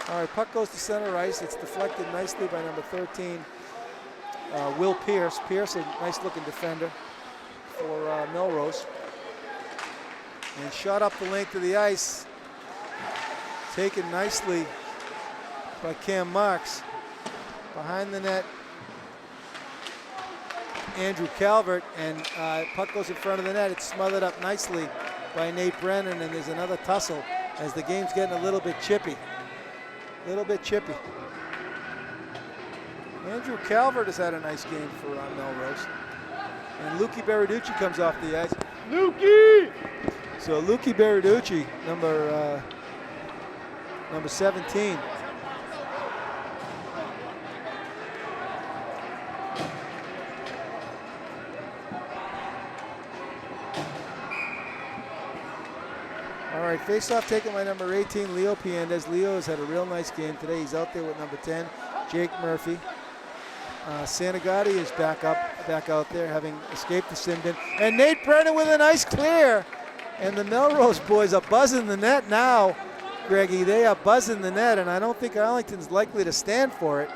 All right, puck goes to center ice. It's deflected nicely by number 13, Will Pierce. Pierce, a nice-looking defender for Melrose. And shot up the length of the ice. Taken nicely by Cam Marks. Behind the net, Andrew Calvert, and puck goes in front of the net. It's smothered up nicely by Nate Brennan, and there's another tussle as the game's getting a little bit chippy. Andrew Calvert has had a nice game for Melrose. And Luki Baraducci comes off the ice. Lukey! So Luki Baraducci, number 17. All right, face-off taken by number 18, Leo Piendez. Leo has had a real nice game today. He's out there with number 10, Jake Murphy. Santagati is back out there, having escaped the Simden. And Nate Brennan with a nice clear. And the Melrose boys are buzzing the net now, Greggy. They are buzzing the net, and I don't think Arlington's likely to stand for it.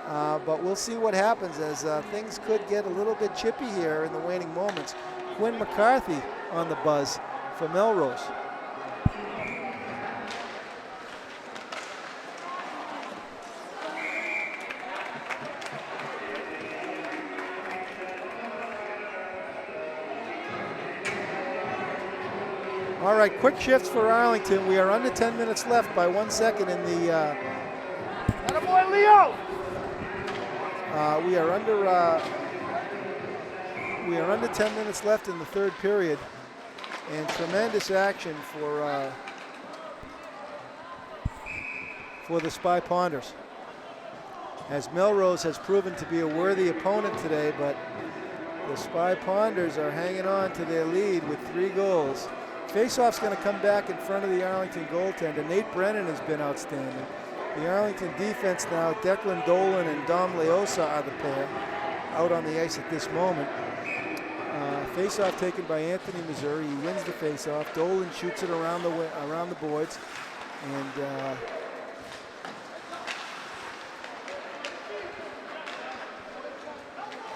But we'll see what happens, as things could get a little bit chippy here in the waning moments. Quinn McCarthy on the buzz for Melrose. All right, quick shifts for Arlington. We are under 10 minutes left by 1 second in the. Attaboy, Leo! We are under 10 minutes left in the third period, and tremendous action for the Spy Ponders, as Melrose has proven to be a worthy opponent today, but the Spy Ponders are hanging on to their lead with 3 goals. Faceoff's going to come back in front of the Arlington goaltender. Nate Brennan has been outstanding. The Arlington defense now, Declan Dolan and Dom Leosa are the pair out on the ice at this moment. Faceoff taken by Anthony Missouri. He wins the faceoff. Dolan shoots it around the boards, and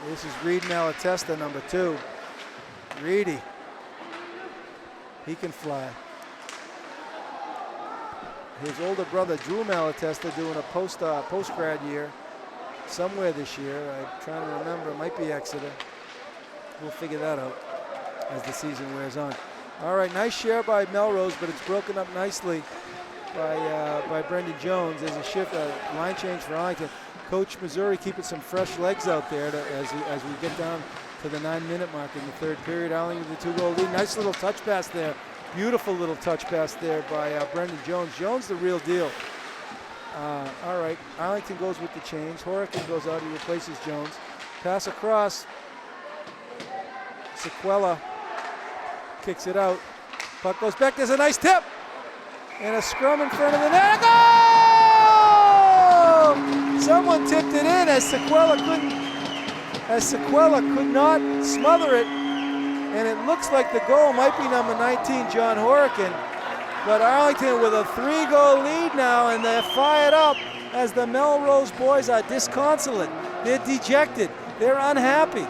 this is Reed Malatesta, number 2. Reedy. He can fly. His older brother, Drew Malatesta, doing a post-grad year somewhere this year. I'm trying to remember. It might be Exeter. We'll figure that out as the season wears on. All right, nice share by Melrose, but it's broken up nicely by Brendan Jones. There's a shift, line change for Arlington. Coach Missouri keeping some fresh legs out there as we get down to the 9-minute mark in the third period. Arlington with a 2-goal lead. Nice little touch pass there. Beautiful little touch pass there by Brendan Jones. Jones, the real deal. All right, Arlington goes with the change. Horican goes out. He replaces Jones. Pass across. Sequela kicks it out. Puck goes back. There's a nice tip. And a scrum in front of the net. Goal! Someone tipped it in as Sequela could not smother it. And it looks like the goal might be number 19, John Horican. But Arlington with a 3-goal lead now, and they're fired up as the Melrose boys are disconsolate. They're dejected. They're unhappy.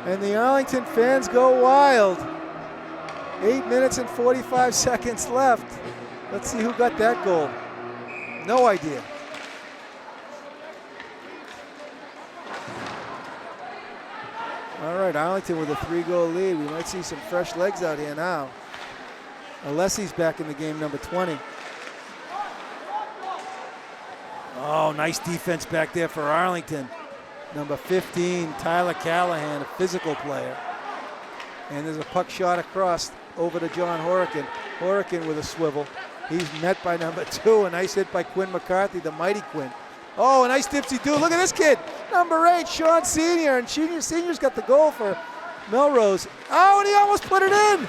And the Arlington fans go wild. 8 minutes and 45 seconds left. Let's see who got that goal. No idea. All right, Arlington with a 3-goal lead. We might see some fresh legs out here now. Alessi's back in the game, number 20. Oh, nice defense back there for Arlington. Number 15, Tyler Callahan, a physical player. And there's a puck shot across over to John Horican. Horican with a swivel. He's met by number 2. A nice hit by Quinn McCarthy, the mighty Quinn. Oh, a nice dipsy-do. Look at this kid. Number 8, Sean Senior. And Senior's got the goal for Melrose. Oh, and he almost put it in.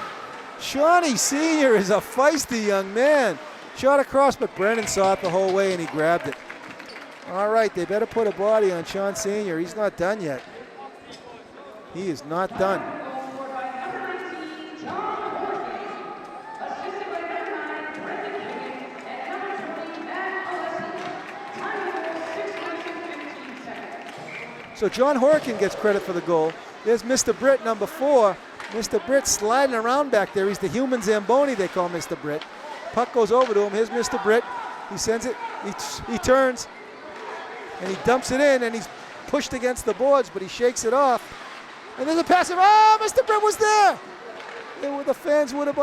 Shawnee Senior is a feisty young man. Shot across, but Brennan saw it the whole way and he grabbed it. All right, they better put a body on Sean Senior. He's not done yet. He is not done. So John Horican gets credit for the goal. There's Mr. Britt, number 4. Mr. Britt sliding around back there. He's the human Zamboni, they call Mr. Britt. Puck goes over to him. Here's Mr. Britt. He sends it. He turns. And he dumps it in, and he's pushed against the boards, but he shakes it off. And there's a pass. Oh, Mr. Britt was there. The fans would have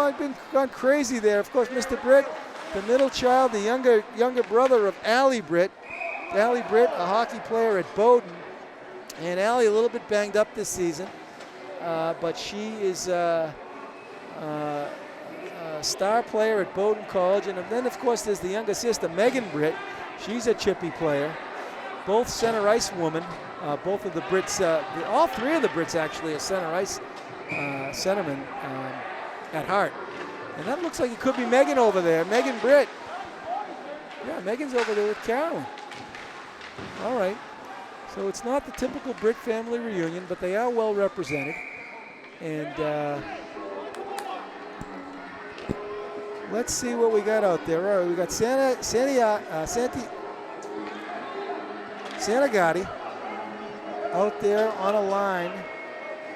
gone crazy there. Of course, Mr. Britt, the middle child, the younger brother of Allie Britt. Allie Britt, a hockey player at Bowdoin. And Allie a little bit banged up this season, but she is a star player at Bowdoin College. And then, of course, there's the younger sister, Megan Britt. She's a chippy player. Both center ice women. Both of the Brits, all 3 of the Brits actually are center ice centermen at heart. And that looks like it could be Megan over there, Megan Britt. Yeah, Megan's over there with Carolyn. All right. So it's not the typical Britt family reunion, but they are well represented. And let's see what we got out there. All right, we got Santagati out there on a line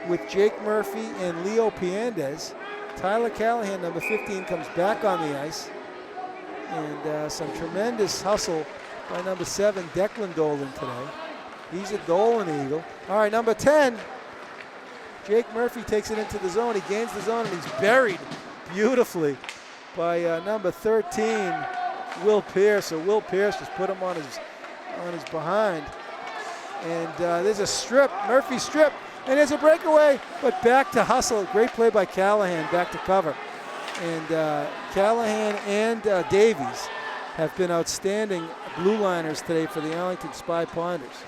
with Jake Murphy and Leo Piandez. Tyler Callahan, number 15, comes back on the ice. And some tremendous hustle by number 7, Declan Dolan today. He's a Dolan Eagle. All right, number 10, Jake Murphy takes it into the zone. He gains the zone, and he's buried beautifully by number 13, Will Pierce. So Will Pierce just put him on his behind. And there's a strip, Murphy strip, and there's a breakaway, but back to hustle. Great play by Callahan, back to cover. And Callahan and Davies have been outstanding blue liners today for the Arlington Spy Ponders.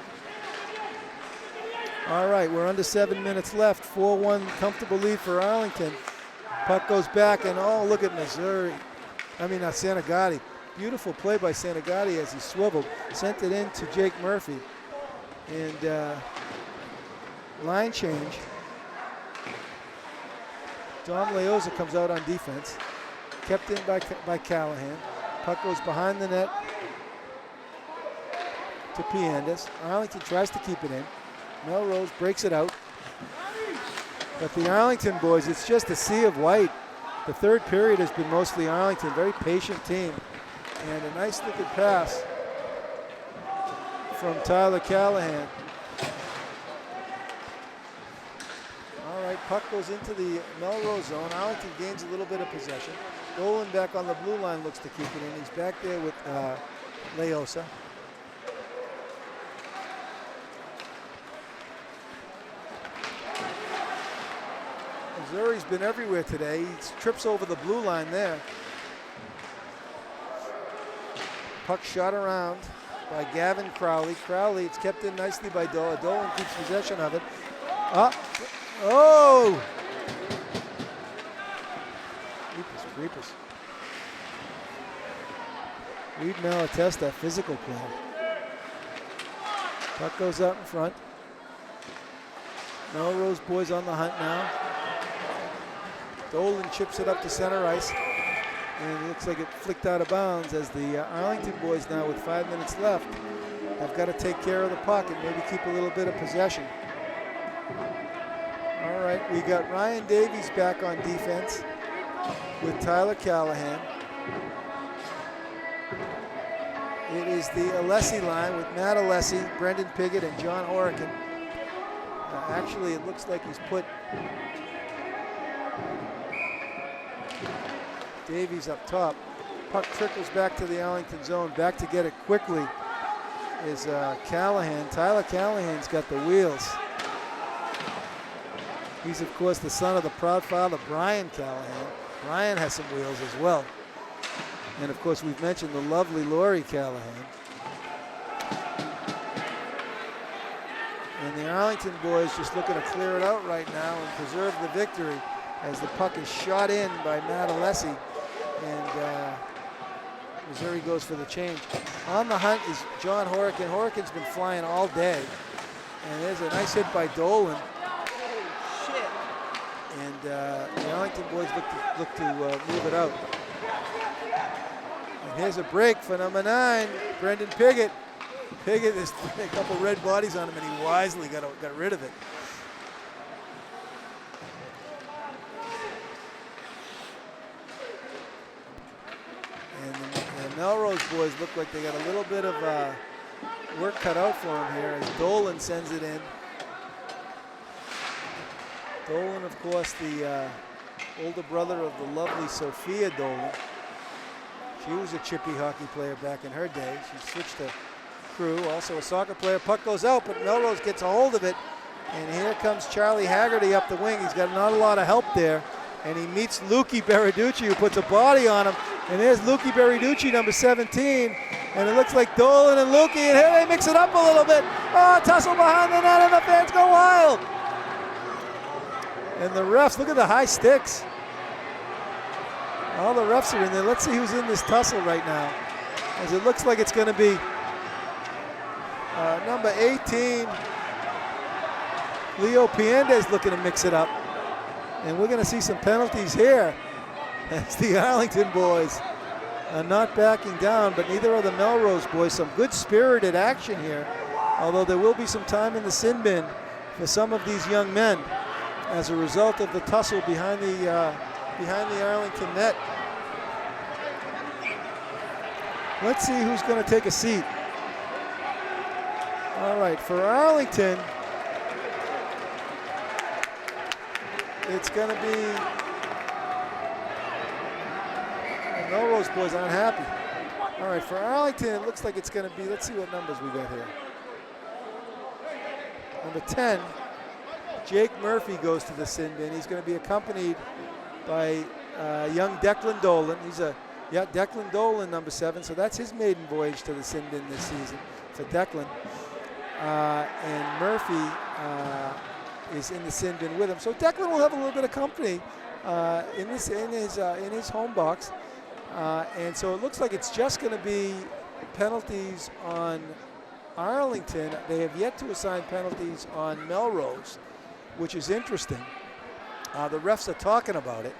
All right, we're under 7 minutes left. 4-1 comfortable lead for Arlington. Puck goes back, and oh, look at Santagati. Beautiful play by Santagati as he swiveled. Sent it in to Jake Murphy. And line change. Dom Leoza comes out on defense. Kept in by Callahan. Puck goes behind the net to Piandez. Arlington tries to keep it in. Melrose breaks it out. But the Arlington boys, it's just a sea of white. The third period has been mostly Arlington, very patient team. And a nice looking pass from Tyler Callahan. All right, puck goes into the Melrose zone. Arlington gains a little bit of possession. Dolan back on the blue line looks to keep it in. He's back there with Leosa. Missouri's been everywhere today. He trips over the blue line there. Puck shot around by Gavin Crowley. Crowley, it's kept in nicely by Dolan. Dolan keeps possession of it. Oh! Goodness creepers. Reed Malatesta, physical player. Puck goes out in front. Melrose boys on the hunt now. Dolan chips it up to center ice. And it looks like it flicked out of bounds as the Arlington boys now with 5 minutes left have got to take care of the puck and maybe keep a little bit of possession. All right, we got Ryan Davies back on defense with Tyler Callahan. It is the Alessi line with Matt Alessi, Brendan Piggott, and John Horican. Actually, it looks like he's put Davies up top. Puck trickles back to the Arlington zone. Back to get it quickly is Callahan. Tyler Callahan's got the wheels. He's, of course, the son of the proud father, Brian Callahan. Brian has some wheels as well. And, of course, we've mentioned the lovely Lori Callahan. And the Arlington boys just looking to clear it out right now and preserve the victory as the puck is shot in by Matt Alessi. And Missouri goes for the change. On the hunt is John Horican. Horican's been flying all day. And there's a nice hit by Dolan. And the Arlington boys look to move it out. And here's a break for number 9, Brendan Piggott. Piggott has a couple red bodies on him, and he wisely got rid of it. And the Melrose boys look like they got a little bit of work cut out for them here as Dolan sends it in. Dolan, of course, the older brother of the lovely Sophia Dolan. She was a chippy hockey player back in her day. She switched to Crew, also a soccer player. Puck goes out, but Melrose gets a hold of it. And here comes Charlie Haggerty up the wing. He's got not a lot of help there. And he meets Lukey Beriducci, who puts a body on him. And there's Lukey Beriducci, number 17. And it looks like Dolan and Lukey, and here they mix it up a little bit. Oh, tussle behind the net, and the fans go wild. And the refs, look at the high sticks. All the refs are in there. Let's see who's in this tussle right now, as it looks like it's going to be number 18, Leo Piendez, looking to mix it up. And we're going to see some penalties here as the Arlington boys are not backing down, but neither are the Melrose boys. Some good spirited action here, although there will be some time in the sin bin for some of these young men as a result of the tussle behind the Arlington net. Let's see who's going to take a seat. All right, for Arlington, it's going to be, the Melrose boys aren't happy. All right, for Arlington, it looks like it's going to be, let's see what numbers we got here. Number 10, Jake Murphy goes to the sin bin. He's going to be accompanied by young Declan Dolan. Declan Dolan, number 7. So that's his maiden voyage to the sin bin this season for Declan. And Murphy is in the sin bin with him. So Declan will have a little bit of company in his home box. And so it looks like it's just going to be penalties on Arlington. They have yet to assign penalties on Melrose, which is interesting. The refs are talking about it.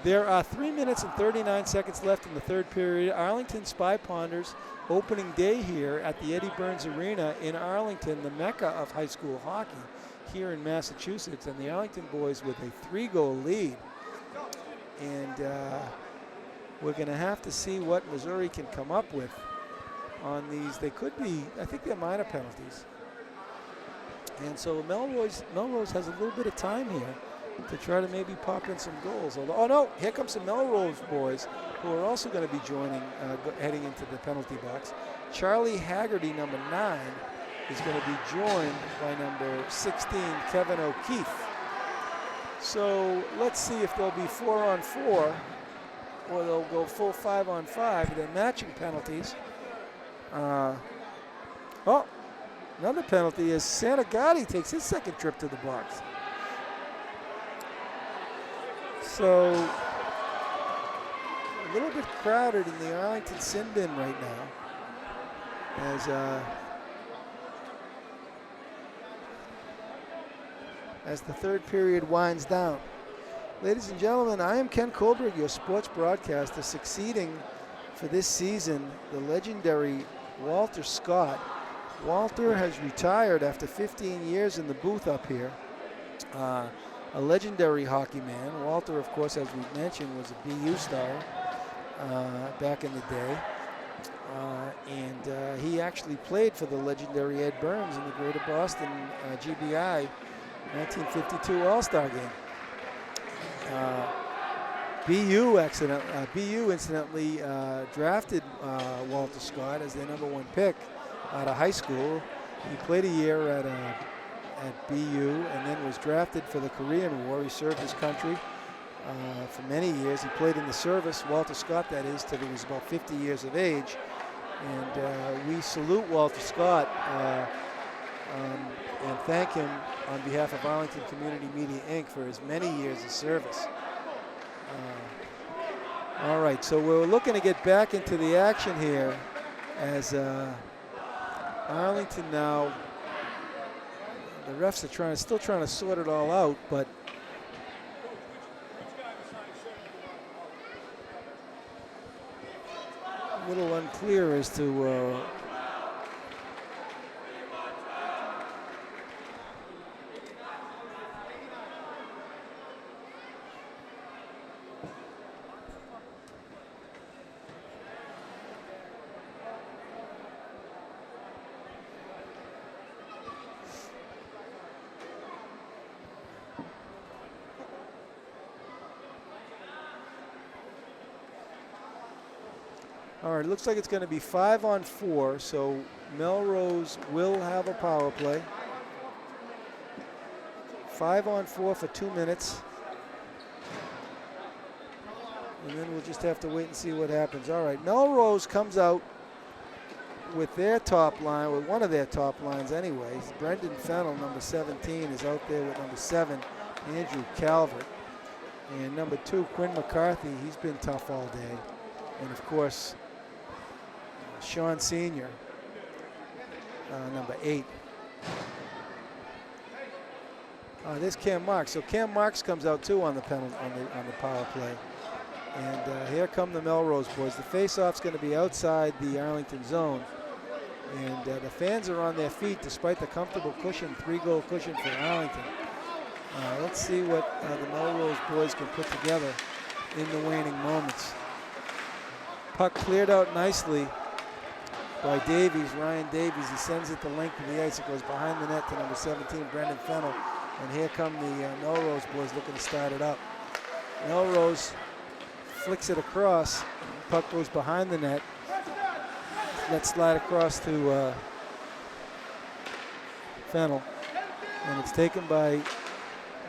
There are 3 minutes and 39 seconds left in the third period. Arlington Spy Ponders opening day here at the Eddie Burns Arena in Arlington, the mecca of high school hockey here in Massachusetts. And the Arlington boys with a 3-goal lead. And we're going to have to see what Missouri can come up with on these. They could be, I think they're minor penalties. And so Melrose has a little bit of time here to try to maybe pop in some goals. Oh no, here comes the Melrose boys who are also going to be joining, heading into the penalty box. Charlie Haggerty, number 9, is going to be joined by number 16, Kevin O'Keefe. So let's see if they'll be 4-on-4 or they'll go full 5-on-5. They're matching penalties. Another penalty is Santagati takes his second trip to the box. So a little bit crowded in the Arlington sin bin right now as the third period winds down. Ladies and gentlemen, I am Ken Kohlberg, your sports broadcaster, succeeding for this season the legendary Walter Scott. Walter has retired after 15 years in the booth up here. A legendary hockey man. Walter, of course, as we mentioned, was a BU star back in the day. And he actually played for the legendary Ed Burns in the Greater Boston GBI 1952 All-Star game. BU incidentally drafted Walter Scott as their #1 pick out of high school. He played a year at BU and then was drafted for the Korean War. He served his country for many years. He played in the service, Walter Scott that is, till he was about 50 years of age. And we salute Walter Scott and thank him on behalf of Arlington Community Media, Inc. for his many years of service. All right, so we're looking to get back into the action here as Arlington now, the refs are still trying to sort it all out, but a little unclear as to all right, it looks like it's going to be 5-on-4, so Melrose will have a power play. 5-on-4 for 2 minutes. And then we'll just have to wait and see what happens. All right, Melrose comes out with their top line, with one of their top lines anyways. Brendan Fennell, number 17, is out there with number 7, Andrew Calvert. And number 2, Quinn McCarthy, he's been tough all day. And of course, Sean Sr., number 8. There's Cam Marks. So Cam Marks comes out too on the penalty on the power play. And here come the Melrose boys. The face-off's going to be outside the Arlington zone. And the fans are on their feet despite the comfortable cushion, 3-goal cushion for Arlington. Let's see what the Melrose boys can put together in the waning moments. Puck cleared out nicely by Davies, Ryan Davies. He sends it the length of the ice. It goes behind the net to number 17, Brendan Fennell. And here come the Melrose boys looking to start it up. Melrose flicks it across. Puck goes behind the net. Let's slide across to Fennell. And it's taken by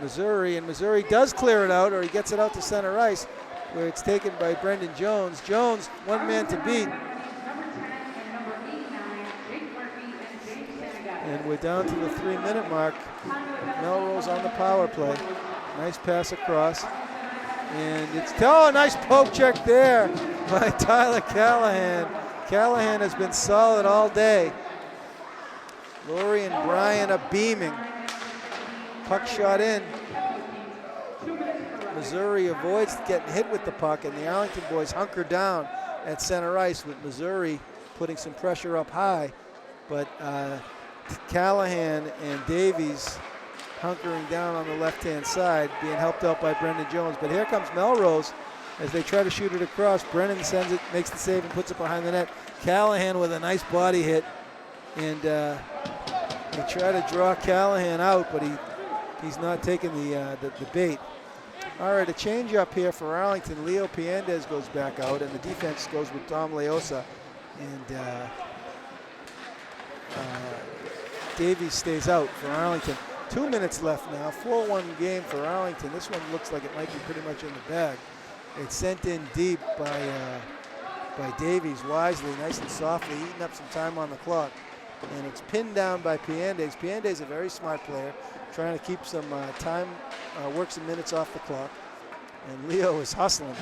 Missouri. And Missouri does clear it out, or he gets it out to center ice, where it's taken by Brendan Jones. Jones, one man to beat. And we're down to the 3-minute mark. Melrose on the power play. Nice pass across. And it's, oh, nice poke check there by Tyler Callahan. Callahan has been solid all day. Laurie and Brian are beaming. Puck shot in. Missouri avoids getting hit with the puck, and the Arlington boys hunker down at center ice with Missouri putting some pressure up high. But Callahan and Davies hunkering down on the left-hand side, being helped out by Brendan Jones. But here comes Melrose as they try to shoot it across. Brendan sends it, makes the save, and puts it behind the net. Callahan with a nice body hit, and they try to draw Callahan out, but he's not taking the bait. All right, a change up here for Arlington. Leo Piandez goes back out, and the defense goes with Dom Leosa. And Davies stays out for Arlington. 2 minutes left now, 4-1 game for Arlington. This one looks like it might be pretty much in the bag. It's sent in deep by Davies wisely, nice and softly, eating up some time on the clock. And it's pinned down by Piandez. Piandez, a very smart player, trying to keep some time, work some minutes off the clock. And Leo is hustling.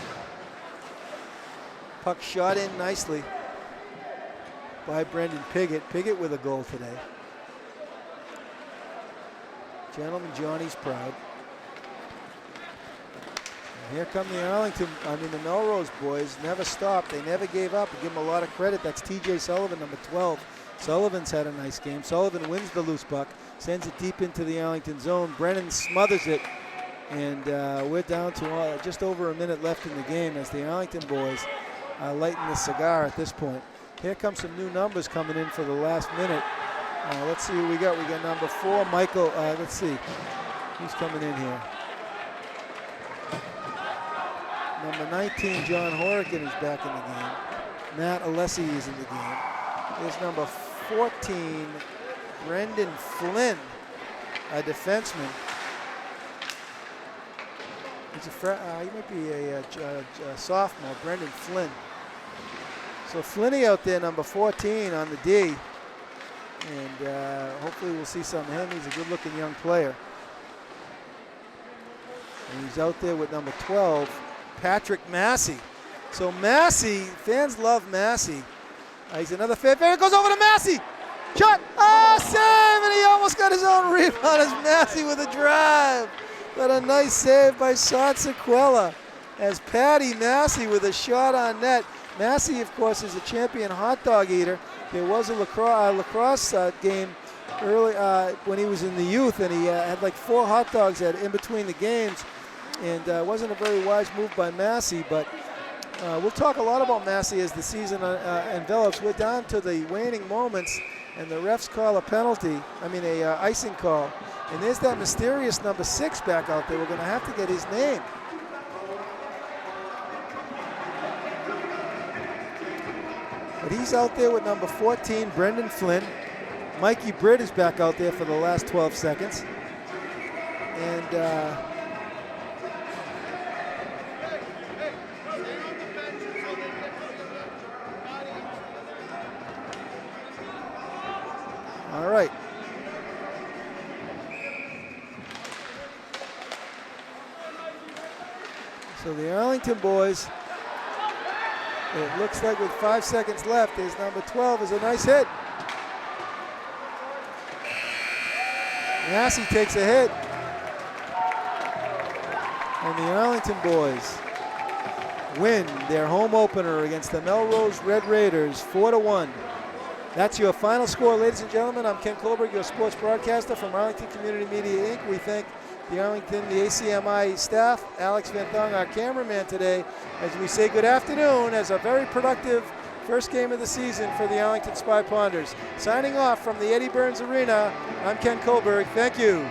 Puck shot in nicely by Brendan Piggott. Piggott with a goal today. Gentleman Johnny's proud. And here come the Melrose boys. Never stopped. They never gave up. We give them a lot of credit. That's TJ Sullivan, number 12. Sullivan's had a nice game. Sullivan wins the loose puck, sends it deep into the Arlington zone. Brennan smothers it, and we're down to just over a minute left in the game as the Arlington boys lighten the cigar at this point. Here comes some new numbers coming in for the last minute. Let's see who we got. We got number 4, Michael. Let's see who's coming in here. Number 19, John Horrigan is back in the game. Matt Alessi is in the game. There's number 14, Brendan Flynn, a defenseman. He might be a sophomore, Brendan Flynn. So Flinney out there, number 14 on the D. And hopefully we'll see some of him. He's a good-looking young player. And he's out there with number 12, Patrick Massey. So Massey, fans love Massey. He's another favorite. It goes over to Massey. Shot. Save, and he almost got his own rebound as Massey with a drive. But a nice save by Sean Sequella as Patty Massey with a shot on net. Massey, of course, is a champion hot dog eater. There was a lacrosse game early when he was in the youth, and he had like 4 hot dogs in between the games. And wasn't a very wise move by Massey, but we'll talk a lot about Massey as the season envelops. We're down to the waning moments, and the refs call a penalty, icing call. And there's that mysterious number 6 back out there. We're going to have to get his name. But he's out there with number 14, Brendan Flynn. Mikey Britt is back out there for the last 12 seconds. And all right. So the Arlington boys, it looks like with 5 seconds left, his number 12 is a nice hit. Massey takes a hit. And the Arlington boys win their home opener against the Melrose Red Raiders 4-1. That's your final score, ladies and gentlemen. I'm Ken Kohlberg, your sports broadcaster from Arlington Community Media, Inc. We thank the ACMi staff, Alex Van Thong, our cameraman today, as we say good afternoon as a very productive first game of the season for the Arlington Spy Ponders. Signing off from the Eddie Burns Arena, I'm Ken Kohlberg. Thank you.